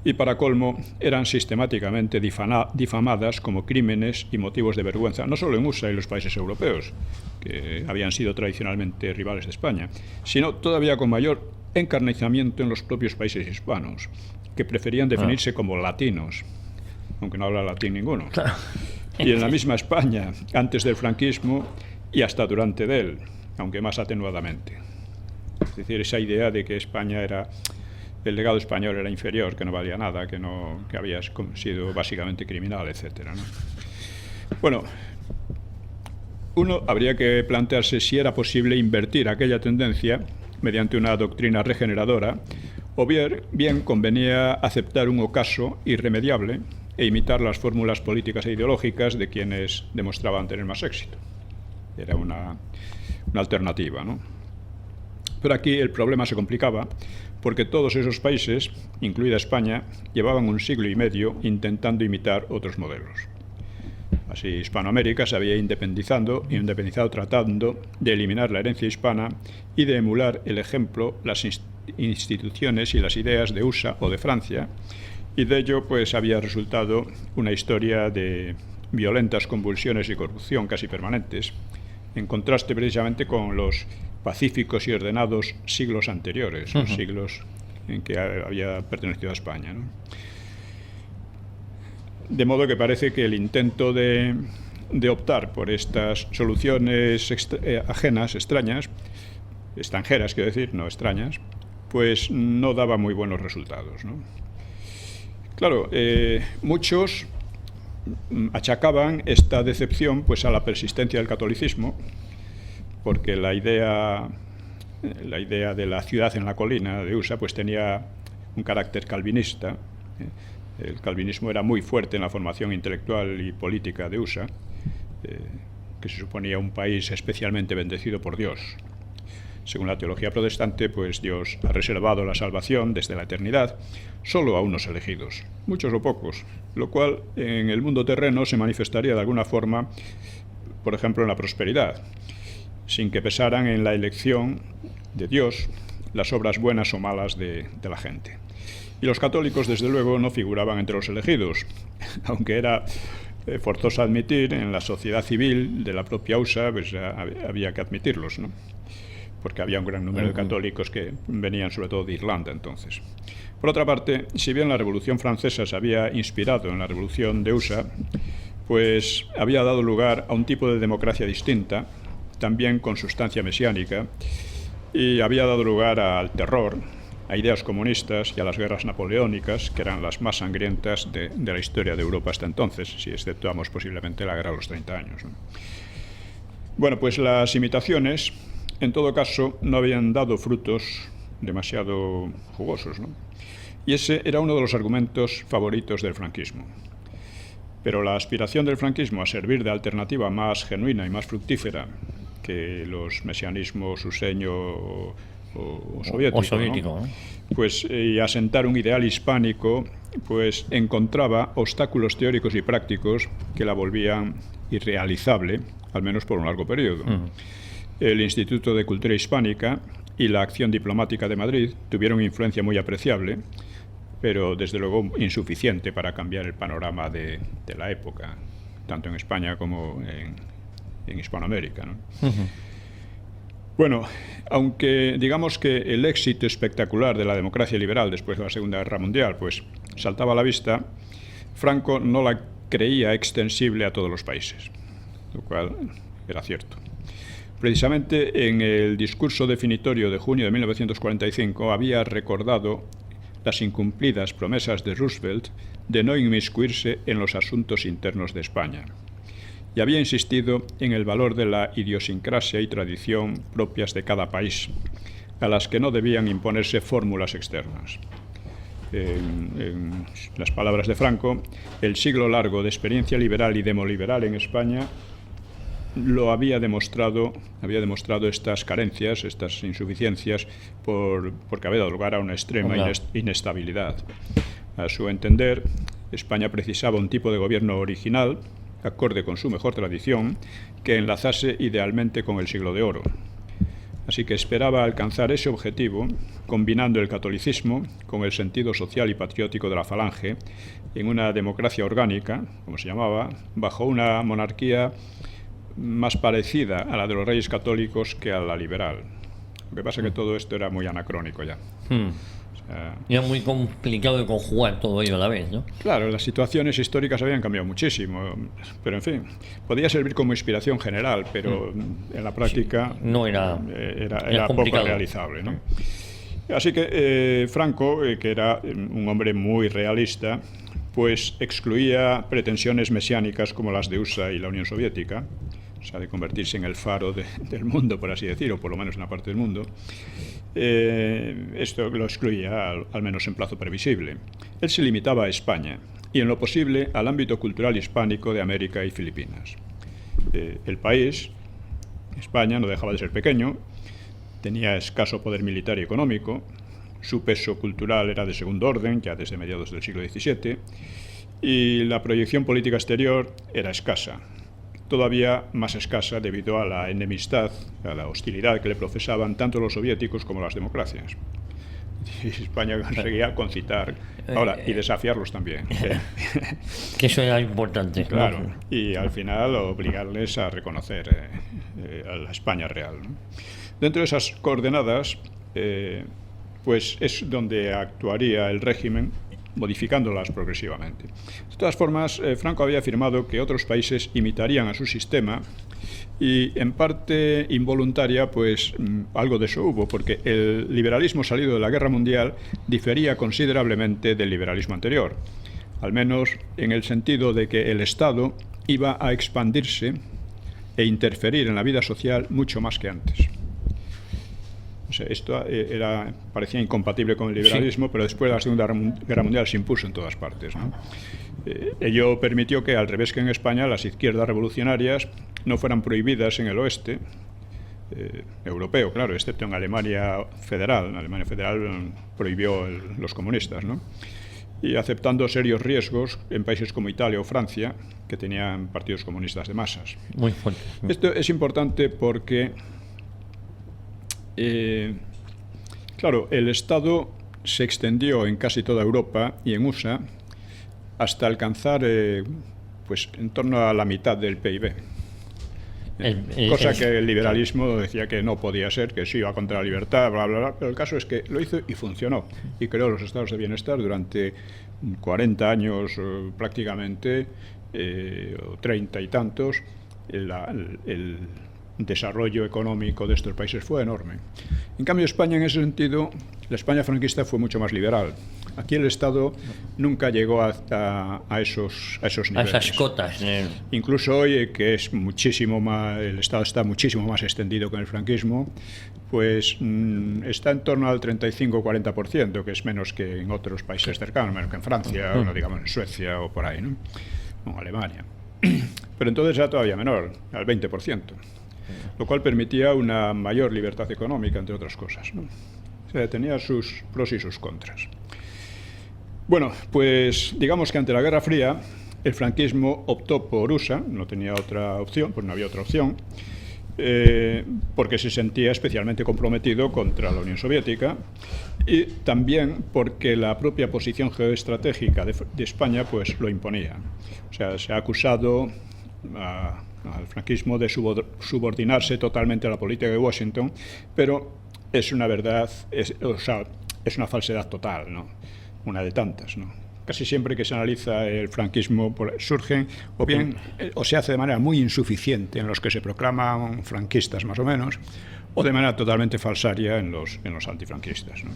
[SPEAKER 3] y, para colmo, eran sistemáticamente difamadas como crímenes y motivos de vergüenza, no solo en USA y los países europeos, que habían sido tradicionalmente rivales de España, sino todavía con mayor encarnizamiento en los propios países hispanos, que preferían definirse como latinos, aunque no habla latín ninguno. Y en la misma España, antes del franquismo y hasta durante de él, aunque más atenuadamente. Es decir, esa idea de que el legado español era inferior, que no valía nada, que había sido básicamente criminal, etcétera, ¿no? Bueno, uno habría que plantearse si era posible invertir aquella tendencia mediante una doctrina regeneradora, o bien convenía aceptar un ocaso irremediable e imitar las fórmulas políticas e ideológicas de quienes demostraban tener más éxito. Era una alternativa, ¿no? Pero aquí el problema se complicaba porque todos esos países, incluida España, llevaban un siglo y medio intentando imitar otros modelos. Así, Hispanoamérica se había independizado tratando de eliminar la herencia hispana y de emular el ejemplo, las instituciones y las ideas de USA o de Francia, y de ello pues había resultado una historia de violentas convulsiones y corrupción casi permanentes, en contraste precisamente con los pacíficos y ordenados siglos anteriores, los siglos en que había pertenecido a España, ¿no? De modo que parece que el intento de optar por estas soluciones ajenas, extranjeras, quiero decir, no extrañas, pues no daba muy buenos resultados, ¿no? Claro, muchos achacaban esta decepción pues a la persistencia del catolicismo porque la idea de la ciudad en la colina de USA pues tenía un carácter calvinista. El calvinismo era muy fuerte en la formación intelectual y política de USA, que se suponía un país especialmente bendecido por Dios. Según la teología protestante, pues Dios ha reservado la salvación desde la eternidad solo a unos elegidos, muchos o pocos, lo cual en el mundo terreno se manifestaría de alguna forma, por ejemplo, en la prosperidad, sin que pesaran en la elección de Dios las obras buenas o malas de la gente. Y los católicos, desde luego, no figuraban entre los elegidos, aunque era forzoso admitir, en la sociedad civil de la propia USA, pues había que admitirlos, ¿no? Porque había un gran número de católicos que venían sobre todo de Irlanda entonces. Por otra parte, si bien la Revolución Francesa se había inspirado en la Revolución de USA, pues había dado lugar a un tipo de democracia distinta, también con sustancia mesiánica, y había dado lugar al terror, a ideas comunistas y a las guerras napoleónicas, que eran las más sangrientas de la historia de Europa hasta entonces, si exceptuamos posiblemente la guerra de los 30 años, ¿no? Bueno, pues las imitaciones, en todo caso, no habían dado frutos demasiado jugosos, ¿no? Y ese era uno de los argumentos favoritos del franquismo. Pero la aspiración del franquismo a servir de alternativa más genuina y más fructífera que los mesianismos useño o soviético, ¿no? Pues, y asentar un ideal hispánico, pues encontraba obstáculos teóricos y prácticos que la volvían irrealizable, al menos por un largo periodo. El Instituto de Cultura Hispánica y la Acción Diplomática de Madrid tuvieron influencia muy apreciable, pero desde luego insuficiente para cambiar el panorama de la época, tanto en España como en Hispanoamérica, ¿no? Bueno, aunque digamos que el éxito espectacular de la democracia liberal después de la Segunda Guerra Mundial pues saltaba a la vista, Franco no la creía extensible a todos los países, lo cual era cierto. Precisamente en el discurso definitorio de junio de 1945 había recordado las incumplidas promesas de Roosevelt de no inmiscuirse en los asuntos internos de España. Y había insistido en el valor de la idiosincrasia y tradición propias de cada país, a las que no debían imponerse fórmulas externas. En las palabras de Franco, el siglo largo de experiencia liberal y demoliberal en España lo había demostrado estas carencias, estas insuficiencias, porque había dado lugar a una extrema inestabilidad. A su entender, España precisaba un tipo de gobierno original, acorde con su mejor tradición, que enlazase idealmente con el siglo de oro. Así que esperaba alcanzar ese objetivo combinando el catolicismo con el sentido social y patriótico de la Falange en una democracia orgánica, como se llamaba, bajo una monarquía más parecida a la de los reyes católicos que a la liberal. Lo que pasa es que todo esto era muy anacrónico ya.
[SPEAKER 2] Era muy complicado de conjugar todo ello a la vez, ¿no?
[SPEAKER 3] Claro, las situaciones históricas habían cambiado muchísimo, pero en fin, podía servir como inspiración general, pero en la práctica
[SPEAKER 2] no era
[SPEAKER 3] poco realizable, ¿no? Así que Franco, que era un hombre muy realista, pues excluía pretensiones mesiánicas como las de USA y la Unión Soviética, o sea, de convertirse en el faro del mundo, por así decir, o por lo menos en una parte del mundo. Esto lo excluía, al menos en plazo previsible. Él se limitaba a España y, en lo posible, al ámbito cultural hispánico de América y Filipinas. El país, España, no dejaba de ser pequeño, tenía escaso poder militar y económico, su peso cultural era de segundo orden, ya desde mediados del siglo XVII, y la proyección política exterior era escasa, todavía más escasa debido a la enemistad, a la hostilidad que le profesaban tanto los soviéticos como las democracias. Y España conseguía concitar, ahora, y desafiarlos también.
[SPEAKER 2] Que eso era importante.
[SPEAKER 3] Claro, ¿no? Y al final obligarles a reconocer a la España real, ¿no? Dentro de esas coordenadas, pues es donde actuaría el régimen, modificándolas progresivamente. De todas formas, Franco había afirmado que otros países imitarían a su sistema y, en parte involuntaria, pues algo de eso hubo, porque el liberalismo salido de la Guerra Mundial difería considerablemente del liberalismo anterior, al menos en el sentido de que el Estado iba a expandirse e interferir en la vida social mucho más que antes. O sea, esto parecía incompatible con el liberalismo, sí, pero después de la Segunda Guerra Mundial se impuso en todas partes, ¿no? Ello permitió que, al revés que en España, las izquierdas revolucionarias no fueran prohibidas en el oeste europeo, claro, excepto en Alemania Federal. Alemania Federal prohibió los comunistas, ¿no? Y aceptando serios riesgos en países como Italia o Francia, que tenían partidos comunistas de masas.
[SPEAKER 2] Muy fuerte.
[SPEAKER 3] Esto es importante porque, claro, el Estado se extendió en casi toda Europa y en USA hasta alcanzar pues en torno a la mitad del PIB. Cosa que el liberalismo decía que no podía ser, que sí iba contra la libertad, bla, bla, bla, pero el caso es que lo hizo y funcionó, y creó los estados de bienestar durante 40 años prácticamente, o 30 y tantos. El desarrollo económico de estos países fue enorme. En cambio, España, en ese sentido, la España franquista fue mucho más liberal. Aquí el Estado nunca llegó a esos niveles.
[SPEAKER 2] A esas cotas.
[SPEAKER 3] Incluso hoy, que es muchísimo más, el Estado está muchísimo más extendido que en el franquismo, pues está en torno al 35-40%, que es menos que en otros países cercanos, menos que en Francia, o no digamos en Suecia o por ahí, ¿no? O Alemania. Pero entonces era todavía menor, al 20%, lo cual permitía una mayor libertad económica, entre otras cosas, ¿no? O sea, tenía sus pros y sus contras. Bueno, pues digamos que ante la Guerra Fría el franquismo optó por USA, no tenía otra opción, pues no había otra opción, porque se sentía especialmente comprometido contra la Unión Soviética, y también porque la propia posición geoestratégica de España pues lo imponía. O sea, se ha acusado al franquismo de subordinarse totalmente a la política de Washington, pero es una verdad, es una falsedad total, ¿no? Una de tantas, ¿no? Casi siempre que se analiza el franquismo surgen o bien o se hace de manera muy insuficiente en los que se proclaman franquistas más o menos, o de manera totalmente falsaria en los antifranquistas, ¿no?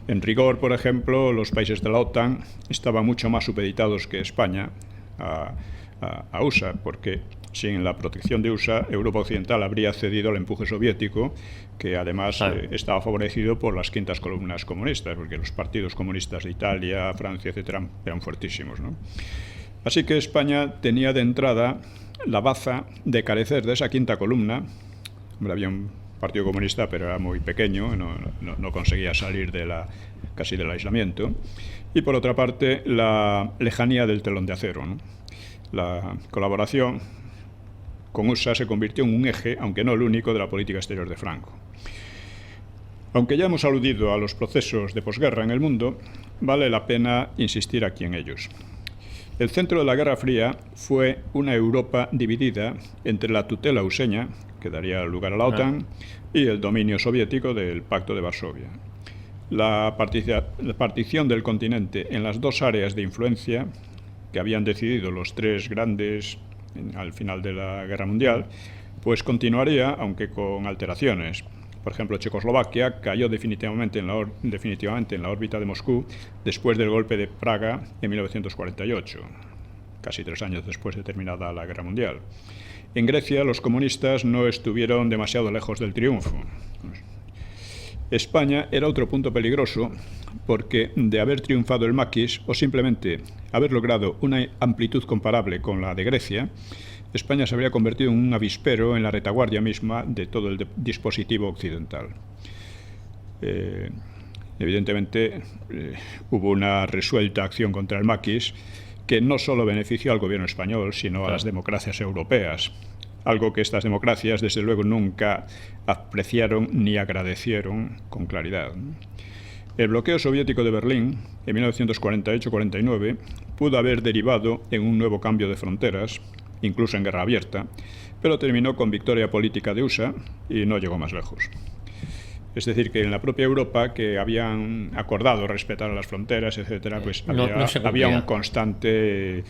[SPEAKER 3] En rigor, por ejemplo, los países de la OTAN estaban mucho más supeditados que España a USA, porque sin la protección de USA, Europa Occidental habría cedido al empuje soviético, que además estaba favorecido por las quintas columnas comunistas, porque los partidos comunistas de Italia, Francia, etcétera, eran fuertísimos, ¿no? Así que España tenía de entrada la baza de carecer de esa quinta columna. Hombre, había un partido comunista, pero era muy pequeño, no conseguía salir casi del aislamiento. Y por otra parte, la lejanía del telón de acero, ¿no? La colaboración con USA se convirtió en un eje, aunque no el único, de la política exterior de Franco. Aunque ya hemos aludido a los procesos de posguerra en el mundo, vale la pena insistir aquí en ellos. El centro de la Guerra Fría fue una Europa dividida entre la tutela useña, que daría lugar a la OTAN, y el dominio soviético del Pacto de Varsovia. La partición del continente en las dos áreas de influencia que habían decidido los tres grandes al final de la Guerra Mundial, pues continuaría, aunque con alteraciones. Por ejemplo, Checoslovaquia cayó definitivamente en la órbita de Moscú después del golpe de Praga en 1948, casi 3 años después de terminada la Guerra Mundial. En Grecia, los comunistas no estuvieron demasiado lejos del triunfo. España era otro punto peligroso, porque de haber triunfado el maquis, o simplemente haber logrado una amplitud comparable con la de Grecia, España se habría convertido en un avispero en la retaguardia misma de todo el dispositivo occidental. Evidentemente, hubo una resuelta acción contra el maquis que no solo benefició al gobierno español, sino a las democracias europeas, algo que estas democracias, desde luego, nunca apreciaron ni agradecieron con claridad. El bloqueo soviético de Berlín, en 1948-49, pudo haber derivado en un nuevo cambio de fronteras, incluso en guerra abierta, pero terminó con victoria política de USA y no llegó más lejos. Es decir, que en la propia Europa, que habían acordado respetar las fronteras, etcétera, pues había un constante,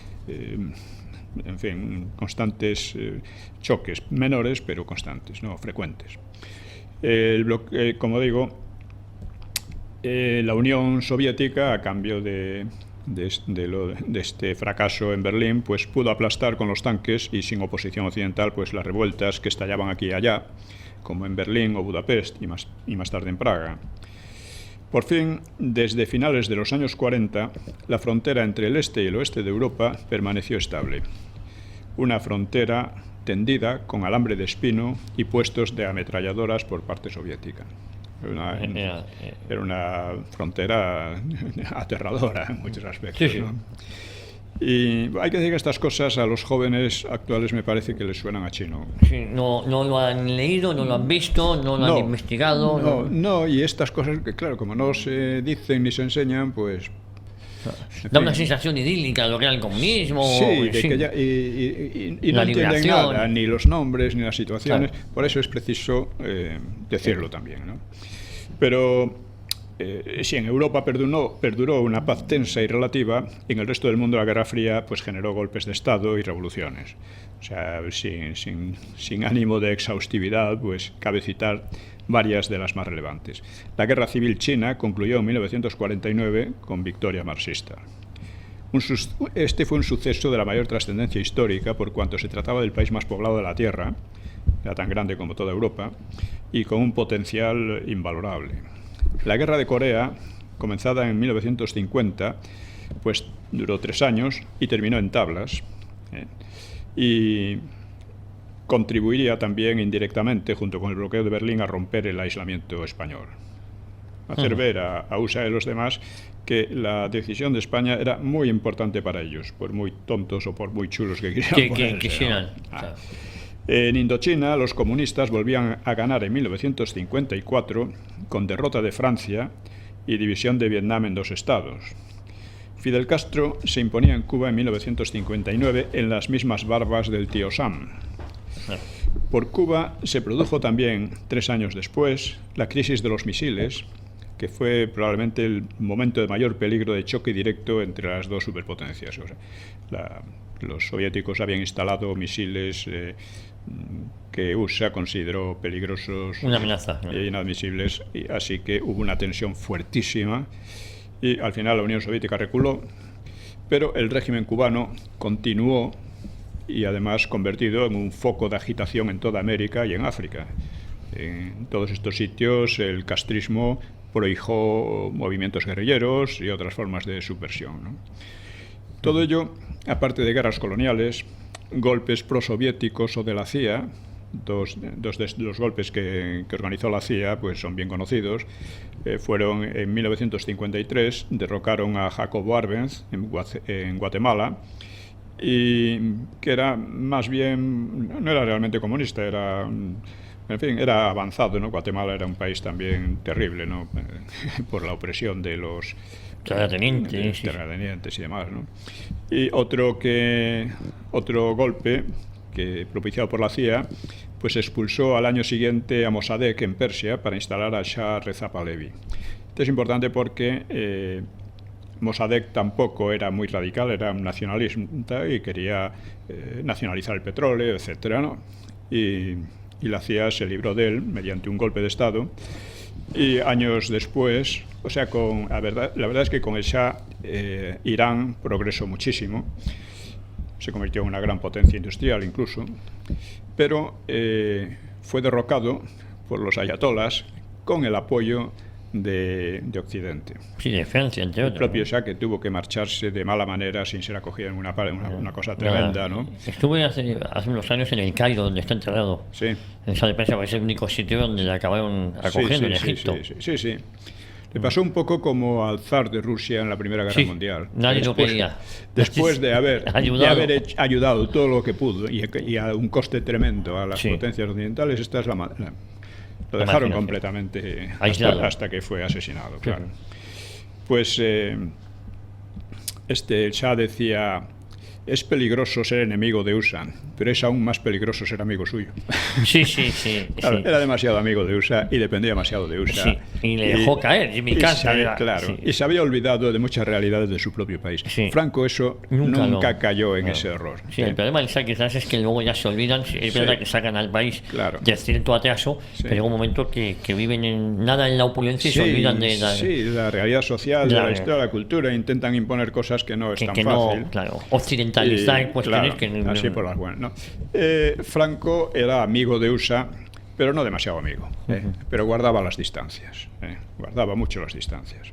[SPEAKER 3] constantes choques, menores pero constantes, no frecuentes. Como digo, la Unión Soviética, a cambio de de este fracaso en Berlín, pues pudo aplastar con los tanques y sin oposición occidental pues las revueltas que estallaban aquí y allá, como en Berlín o Budapest y más tarde en Praga. Por fin, desde finales de los años 40, la frontera entre el este y el oeste de Europa permaneció estable. Una frontera tendida con alambre de espino y puestos de ametralladoras por parte soviética. Era una frontera aterradora en muchos aspectos.
[SPEAKER 2] Sí.
[SPEAKER 3] ¿No? Y hay que decir que estas cosas a los jóvenes actuales me parece que les suenan a chino.
[SPEAKER 2] Sí, no lo han leído, no lo han visto, no lo han investigado.
[SPEAKER 3] No, y estas cosas que, claro, como no se dicen ni se enseñan, pues...
[SPEAKER 2] Da una sensación idílica de lo que era el comunismo.
[SPEAKER 3] Sí, que ya, y no entienden nada, ni los nombres, ni las situaciones. Claro. Por eso es preciso decirlo también, ¿no? Pero... si en Europa perduró una paz tensa y relativa, en el resto del mundo la Guerra Fría pues generó golpes de Estado y revoluciones. O sea, sin ánimo de exhaustividad, pues cabe citar varias de las más relevantes. La Guerra Civil China concluyó en 1949 con victoria marxista. Este fue un suceso de la mayor trascendencia histórica por cuanto se trataba del país más poblado de la Tierra, era tan grande como toda Europa, y con un potencial invalorable. La Guerra de Corea, comenzada en 1950, pues duró 3 años y terminó en tablas. Y contribuiría también indirectamente, junto con el bloqueo de Berlín, a romper el aislamiento español. Hacer ver a USA y a los demás que la decisión de España era muy importante para ellos, por muy tontos o por muy chulos que quisieran. En Indochina, los comunistas volvían a ganar en 1954 con derrota de Francia y división de Vietnam en 2 estados. Fidel Castro se imponía en Cuba en 1959 en las mismas barbas del tío Sam. Por Cuba se produjo también, 3 años después, la crisis de los misiles, que fue probablemente el momento de mayor peligro de choque directo entre las 2 superpotencias. O sea, los soviéticos habían instalado misiles que USA consideró peligrosos,
[SPEAKER 2] una amenaza,
[SPEAKER 3] e inadmisibles, y así que hubo una tensión fuertísima y al final la Unión Soviética reculó, pero el régimen cubano continuó y además convertido en un foco de agitación en toda América y en África. En todos estos sitios el castrismo prohijó movimientos guerrilleros y otras formas de subversión, ¿no? Todo ello, aparte de guerras coloniales, golpes prosoviéticos o de la CIA, dos de los golpes que organizó la CIA pues son bien conocidos. Fueron en 1953, derrocaron a Jacobo Arbenz en Guatemala, y que era más bien, no era realmente comunista, era avanzado, ¿no? Guatemala era un país también terrible, ¿no? Por la opresión de los terratenientes y demás, ¿no? Y otro golpe que propiciado por la CIA, pues expulsó al año siguiente a Mossadegh en Persia para instalar a Shah Reza Pahlavi. Esto es importante porque Mossadegh tampoco era muy radical, era un nacionalista y quería nacionalizar el petróleo, etcétera, ¿no? Y la CIA se libró de él mediante un golpe de Estado. Y años después, o sea, la verdad es que con el Shah Irán progresó muchísimo, se convirtió en una gran potencia industrial incluso, pero fue derrocado por los ayatolás con el apoyo de Occidente.
[SPEAKER 2] Sí, de Francia, entre otros.
[SPEAKER 3] El propio Shah, que tuvo que marcharse de mala manera sin ser acogido en una cosa tremenda, ¿no?
[SPEAKER 2] Estuve hace unos años en el Cairo, donde está enterrado.
[SPEAKER 3] Sí.
[SPEAKER 2] En sala de prensa, porque es el único sitio donde le acabaron acogiendo en Egipto.
[SPEAKER 3] Sí. Le pasó un poco como al zar de Rusia en la Primera Guerra Mundial.
[SPEAKER 2] Nadie lo quería.
[SPEAKER 3] Después de haber ayudado todo lo que pudo y a un coste tremendo a las potencias occidentales, esta es lo dejaron completamente hasta que fue asesinado, claro. Pues el Shah decía, es peligroso ser enemigo de USA, pero es aún más peligroso ser amigo suyo.
[SPEAKER 2] Sí.
[SPEAKER 3] Claro, era demasiado amigo de USA y dependía demasiado de USA.
[SPEAKER 2] Sí, y le dejó caer Jimmy Carter.
[SPEAKER 3] Claro, y se había olvidado de muchas realidades de su propio país.
[SPEAKER 2] Sí.
[SPEAKER 3] Franco eso nunca cayó en ese error.
[SPEAKER 2] Sí, el problema quizás es que luego ya se olvidan, es verdad que sacan al país de cierto atraso, pero llega un momento que viven en la opulencia y se olvidan de
[SPEAKER 3] la realidad social, de la historia, de la cultura, intentan imponer cosas que no es tan fácil.
[SPEAKER 2] Occidentalizar cuestiones que
[SPEAKER 3] así por las buenas, ¿no? Franco era amigo de USA, pero no demasiado amigo, pero guardaba las distancias, guardaba mucho las distancias.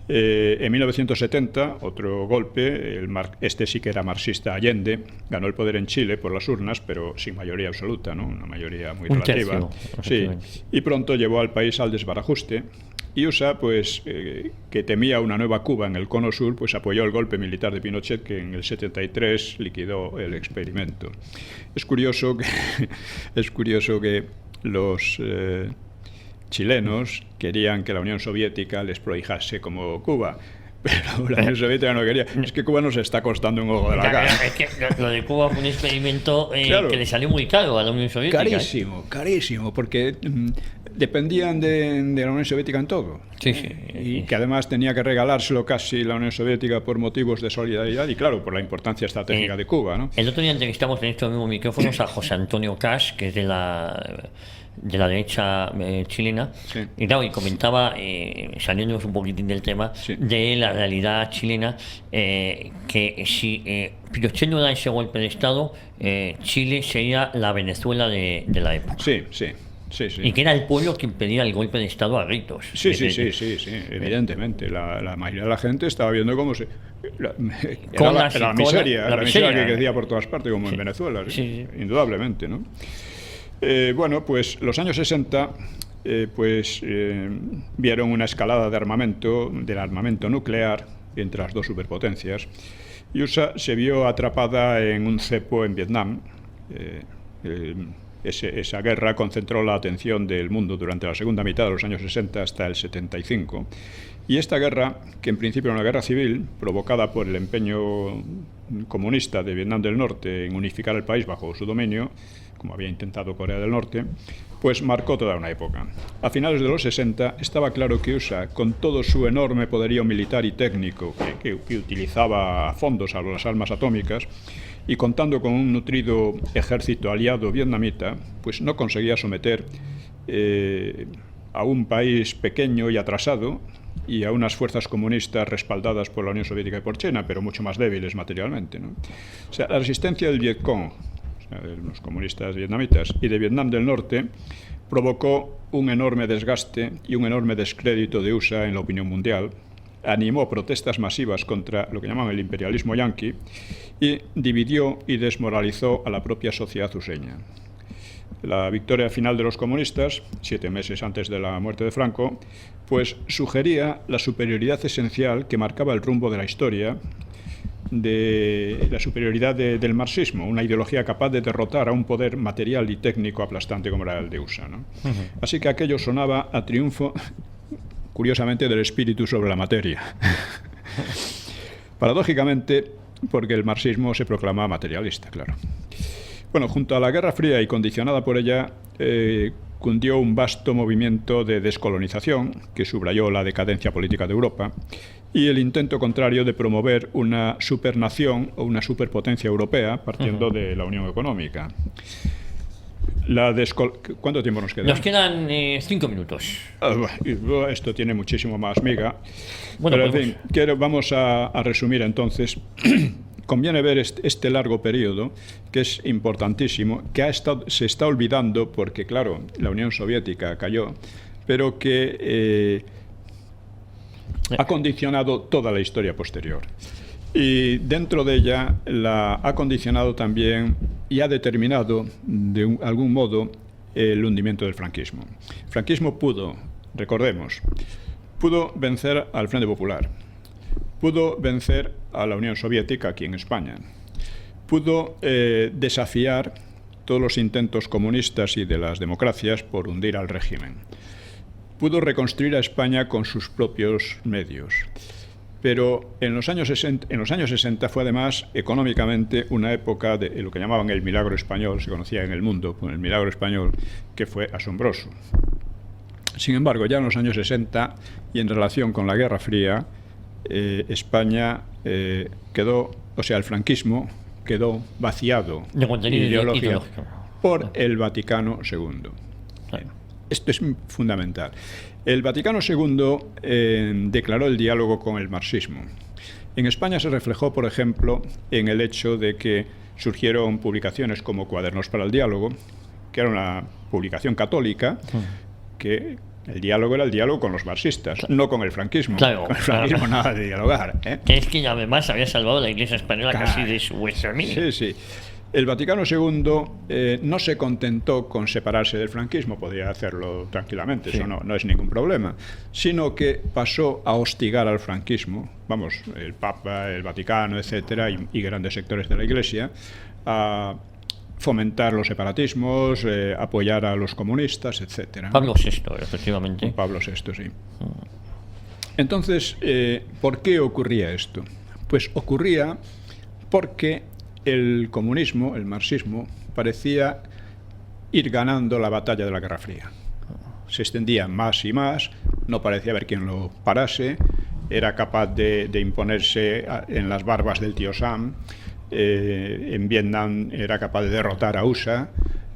[SPEAKER 3] En 1970, otro golpe, este sí que era marxista, Allende, ganó el poder en Chile por las urnas, pero sin mayoría absoluta, ¿no? Una mayoría muy relativa. Sí, y pronto llevó al país al desbarajuste. Y USA, pues, que temía una nueva Cuba en el Cono Sur, pues apoyó el golpe militar de Pinochet, que en el 73 liquidó el experimento. Es curioso que los chilenos querían que la Unión Soviética les prohijase como Cuba, pero la Unión Soviética no quería. Es que Cuba nos está costando un ojo de la cara.
[SPEAKER 2] Es que lo de Cuba fue un experimento que le salió muy caro a la Unión Soviética.
[SPEAKER 3] Carísimo, porque dependían de la Unión Soviética en todo. Y que además tenía que regalárselo casi la Unión Soviética por motivos de solidaridad y, claro, por la importancia estratégica de Cuba, ¿no?
[SPEAKER 2] El otro día entrevistamos en estos mismos micrófonos a José Antonio Caz, que es de la derecha chilena, y claro, y comentaba, saliéndonos un poquitín del tema, de la realidad chilena, que si Pinochet no da ese golpe de Estado, Chile sería la Venezuela de la época.
[SPEAKER 3] Sí.
[SPEAKER 2] Y que era el pueblo quien pedía el golpe de Estado a gritos.
[SPEAKER 3] Sí, evidentemente. La mayoría de la gente estaba viendo cómo se... la miseria que crecía por todas partes, como en Venezuela, indudablemente, ¿no? Bueno, pues los años 60 vieron una escalada del armamento nuclear entre las dos superpotencias, y USA se vio atrapada en un cepo en Vietnam. Esa guerra concentró la atención del mundo durante la segunda mitad de los años 60 hasta el 75. Y esta guerra, que en principio era una guerra civil, provocada por el empeño comunista de Vietnam del Norte en unificar el país bajo su dominio, como había intentado Corea del Norte, pues marcó toda una época. A finales de los 60 estaba claro que USA, con todo su enorme poderío militar y técnico, que utilizaba a fondo salvo las armas atómicas, y contando con un nutrido ejército aliado vietnamita, pues no conseguía someter a un país pequeño y atrasado y a unas fuerzas comunistas respaldadas por la Unión Soviética y por China, pero mucho más débiles materialmente, ¿no? O sea, la resistencia del Vietcong, de los comunistas vietnamitas, y de Vietnam del Norte, provocó un enorme desgaste y un enorme descrédito de USA en la opinión mundial, animó protestas masivas contra lo que llaman el imperialismo yanqui y dividió y desmoralizó a la propia sociedad useña. La victoria final de los comunistas, 7 meses antes de la muerte de Franco, pues sugería la superioridad esencial que marcaba el rumbo de la historia, de la superioridad del marxismo, una ideología capaz de derrotar a un poder material y técnico aplastante como era el de USA, ¿no? Así que aquello sonaba a triunfo, curiosamente, del espíritu sobre la materia. Paradójicamente, porque el marxismo se proclamaba materialista, claro. Bueno, junto a la Guerra Fría y condicionada por ella, cundió un vasto movimiento de descolonización que subrayó la decadencia política de Europa y el intento contrario de promover una supernación o una superpotencia europea partiendo de la Unión Económica. ¿Cuánto tiempo nos queda?
[SPEAKER 2] Nos quedan 5 minutos.
[SPEAKER 3] Esto tiene muchísimo más miga.
[SPEAKER 2] Bueno,
[SPEAKER 3] pero en fin, vamos a resumir entonces. Conviene ver este largo periodo, que es importantísimo, que se está olvidando porque, claro, la Unión Soviética cayó, pero que ha condicionado toda la historia posterior. Y dentro de ella la ha condicionado también y ha determinado, de algún modo, el hundimiento del franquismo. El franquismo pudo vencer al Frente Popular, pudo vencer a la Unión Soviética aquí en España, pudo desafiar todos los intentos comunistas y de las democracias por hundir al régimen, pudo reconstruir a España con sus propios medios, Pero en los años 60 fue además económicamente una época de lo que llamaban el milagro español, se conocía en el mundo como el milagro español, que fue asombroso. Sin embargo, ya en los años 60 y en relación con la Guerra Fría, España quedó, o sea, el franquismo quedó vaciado
[SPEAKER 2] de contenido ideológico
[SPEAKER 3] por el Vaticano II.
[SPEAKER 2] Claro.
[SPEAKER 3] Esto es fundamental. El Vaticano II declaró el diálogo con el marxismo. En España se reflejó, por ejemplo, en el hecho de que surgieron publicaciones como Cuadernos para el Diálogo, que era una publicación católica, que el diálogo era el diálogo con los marxistas, no con el franquismo.
[SPEAKER 2] Claro,
[SPEAKER 3] con el franquismo nada de dialogar.
[SPEAKER 2] Que es que además había salvado la Iglesia española casi de su exterminio.
[SPEAKER 3] Sí. El Vaticano II no se contentó con separarse del franquismo, podía hacerlo tranquilamente, eso no es ningún problema, sino que pasó a hostigar al franquismo, el Papa, el Vaticano, etcétera, y grandes sectores de la Iglesia, a fomentar los separatismos, apoyar a los comunistas, etcétera.
[SPEAKER 2] Pablo VI, efectivamente.
[SPEAKER 3] Pablo VI, sí. Entonces, ¿por qué ocurría esto? Pues ocurría porque el comunismo, el marxismo, parecía ir ganando la batalla de la Guerra Fría. Se extendía más y más, no parecía haber quien lo parase, era capaz de imponerse en las barbas del tío Sam, en Vietnam era capaz de derrotar a USA.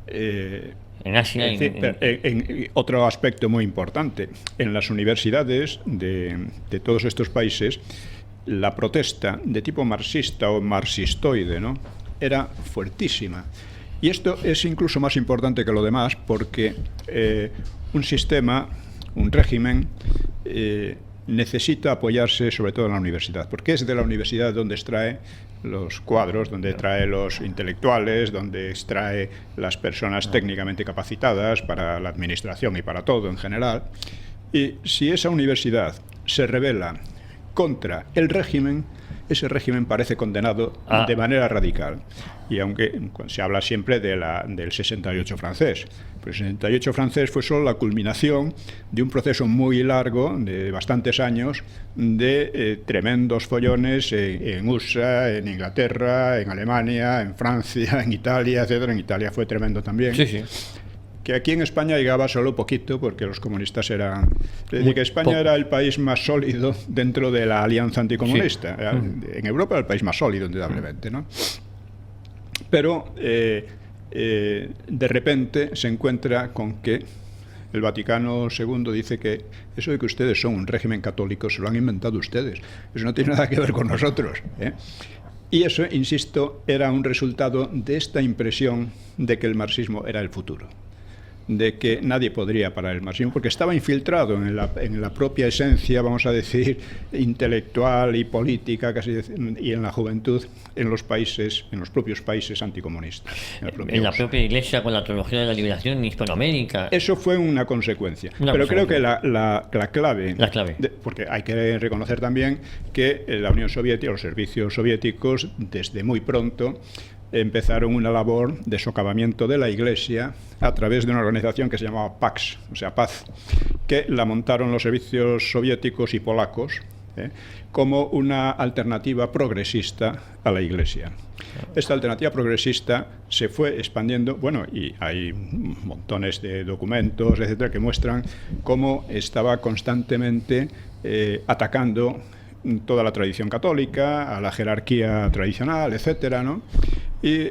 [SPEAKER 2] En Asia,
[SPEAKER 3] en otro aspecto muy importante, en las universidades de todos estos países, la protesta de tipo marxista o marxistoide, ¿no?, era fuertísima. Y esto es incluso más importante que lo demás porque un sistema, un régimen, necesita apoyarse sobre todo en la universidad, porque es de la universidad donde extrae los cuadros, donde trae los intelectuales, donde extrae las personas técnicamente capacitadas para la administración y para todo en general. Y si esa universidad se rebela contra el régimen, ese régimen parece condenado de manera radical. Y aunque se habla siempre del 68 francés, pero el 68 francés fue solo la culminación de un proceso muy largo, de bastantes años, de tremendos follones en USA, en Inglaterra, en Alemania, en Francia, en Italia, etcétera. En Italia fue tremendo también.
[SPEAKER 2] Sí.
[SPEAKER 3] Que aquí en España llegaba solo poquito, porque los comunistas eran... Es decir, que España era el país más sólido dentro de la alianza anticomunista. Sí. En Europa era el país más sólido, indudablemente, ¿no? Pero de repente se encuentra con que el Vaticano II dice que eso de que ustedes son un régimen católico se lo han inventado ustedes. Eso no tiene nada que ver con nosotros, ¿eh? Y eso, insisto, era un resultado de esta impresión de que el marxismo era el futuro, de que nadie podría parar el marxismo, porque estaba infiltrado en la propia esencia, vamos a decir, intelectual y política, casi, y en la juventud, en los propios países anticomunistas.
[SPEAKER 2] En la propia Iglesia, con la teología de la liberación en Hispanoamérica.
[SPEAKER 3] Eso fue una consecuencia. Pero creo que la clave. Porque hay que reconocer también que la Unión Soviética, los servicios soviéticos, desde muy pronto, empezaron una labor de socavamiento de la Iglesia a través de una organización que se llamaba Pax, o sea, Paz, que la montaron los servicios soviéticos y polacos como una alternativa progresista a la Iglesia. Esta alternativa progresista se fue expandiendo, y hay montones de documentos, etcétera, que muestran cómo estaba constantemente atacando toda la tradición católica, a la jerarquía tradicional, etcétera, ¿no? Y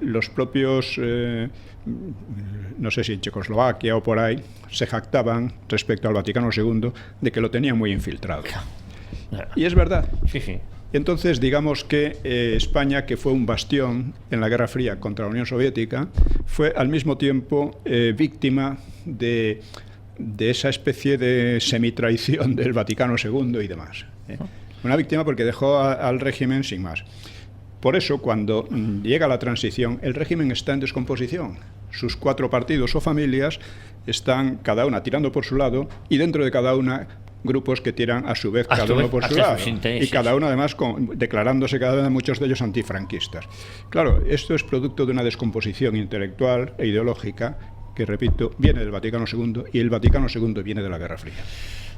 [SPEAKER 3] los propios, no sé si en Checoslovaquia o por ahí, se jactaban respecto al Vaticano II de que lo tenían muy infiltrado. Y es verdad.
[SPEAKER 2] Sí.
[SPEAKER 3] Y entonces, digamos que España, que fue un bastión en la Guerra Fría contra la Unión Soviética, fue al mismo tiempo víctima de esa especie de semitraición del Vaticano II y demás. Una víctima porque dejó al régimen sin más. Por eso, cuando llega la transición, el régimen está en descomposición. Sus 4 partidos o familias están cada una tirando por su lado y dentro de cada una grupos que tiran a su vez cada uno por su lado. Y cada uno además declarándose cada vez muchos de ellos antifranquistas. Claro, esto es producto de una descomposición intelectual e ideológica que, repito, viene del Vaticano II y el Vaticano II viene de la Guerra Fría.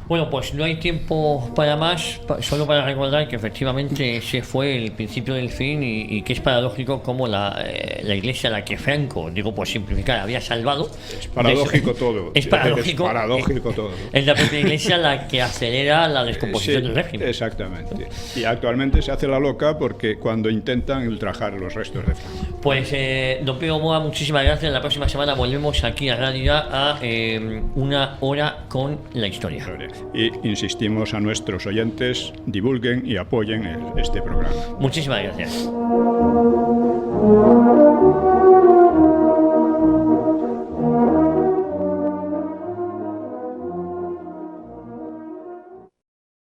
[SPEAKER 2] Bueno, pues no hay tiempo para más, solo para recordar que efectivamente ese fue el principio del fin y que es paradójico como la Iglesia a la que Franco, digo por simplificar, había salvado.
[SPEAKER 3] Es paradójico todo.
[SPEAKER 2] Es paradójico.
[SPEAKER 3] Es paradójico todo.
[SPEAKER 2] Es la propia Iglesia la que acelera la descomposición del régimen.
[SPEAKER 3] Exactamente. Y actualmente se hace la loca porque cuando intentan ultrajar los restos de Franco.
[SPEAKER 2] Pues, don Pedro Moa, muchísimas gracias. La próxima semana volvemos aquí a Radio a una hora con la historia.
[SPEAKER 3] Y insistimos a nuestros oyentes, divulguen y apoyen este programa.
[SPEAKER 2] Muchísimas gracias.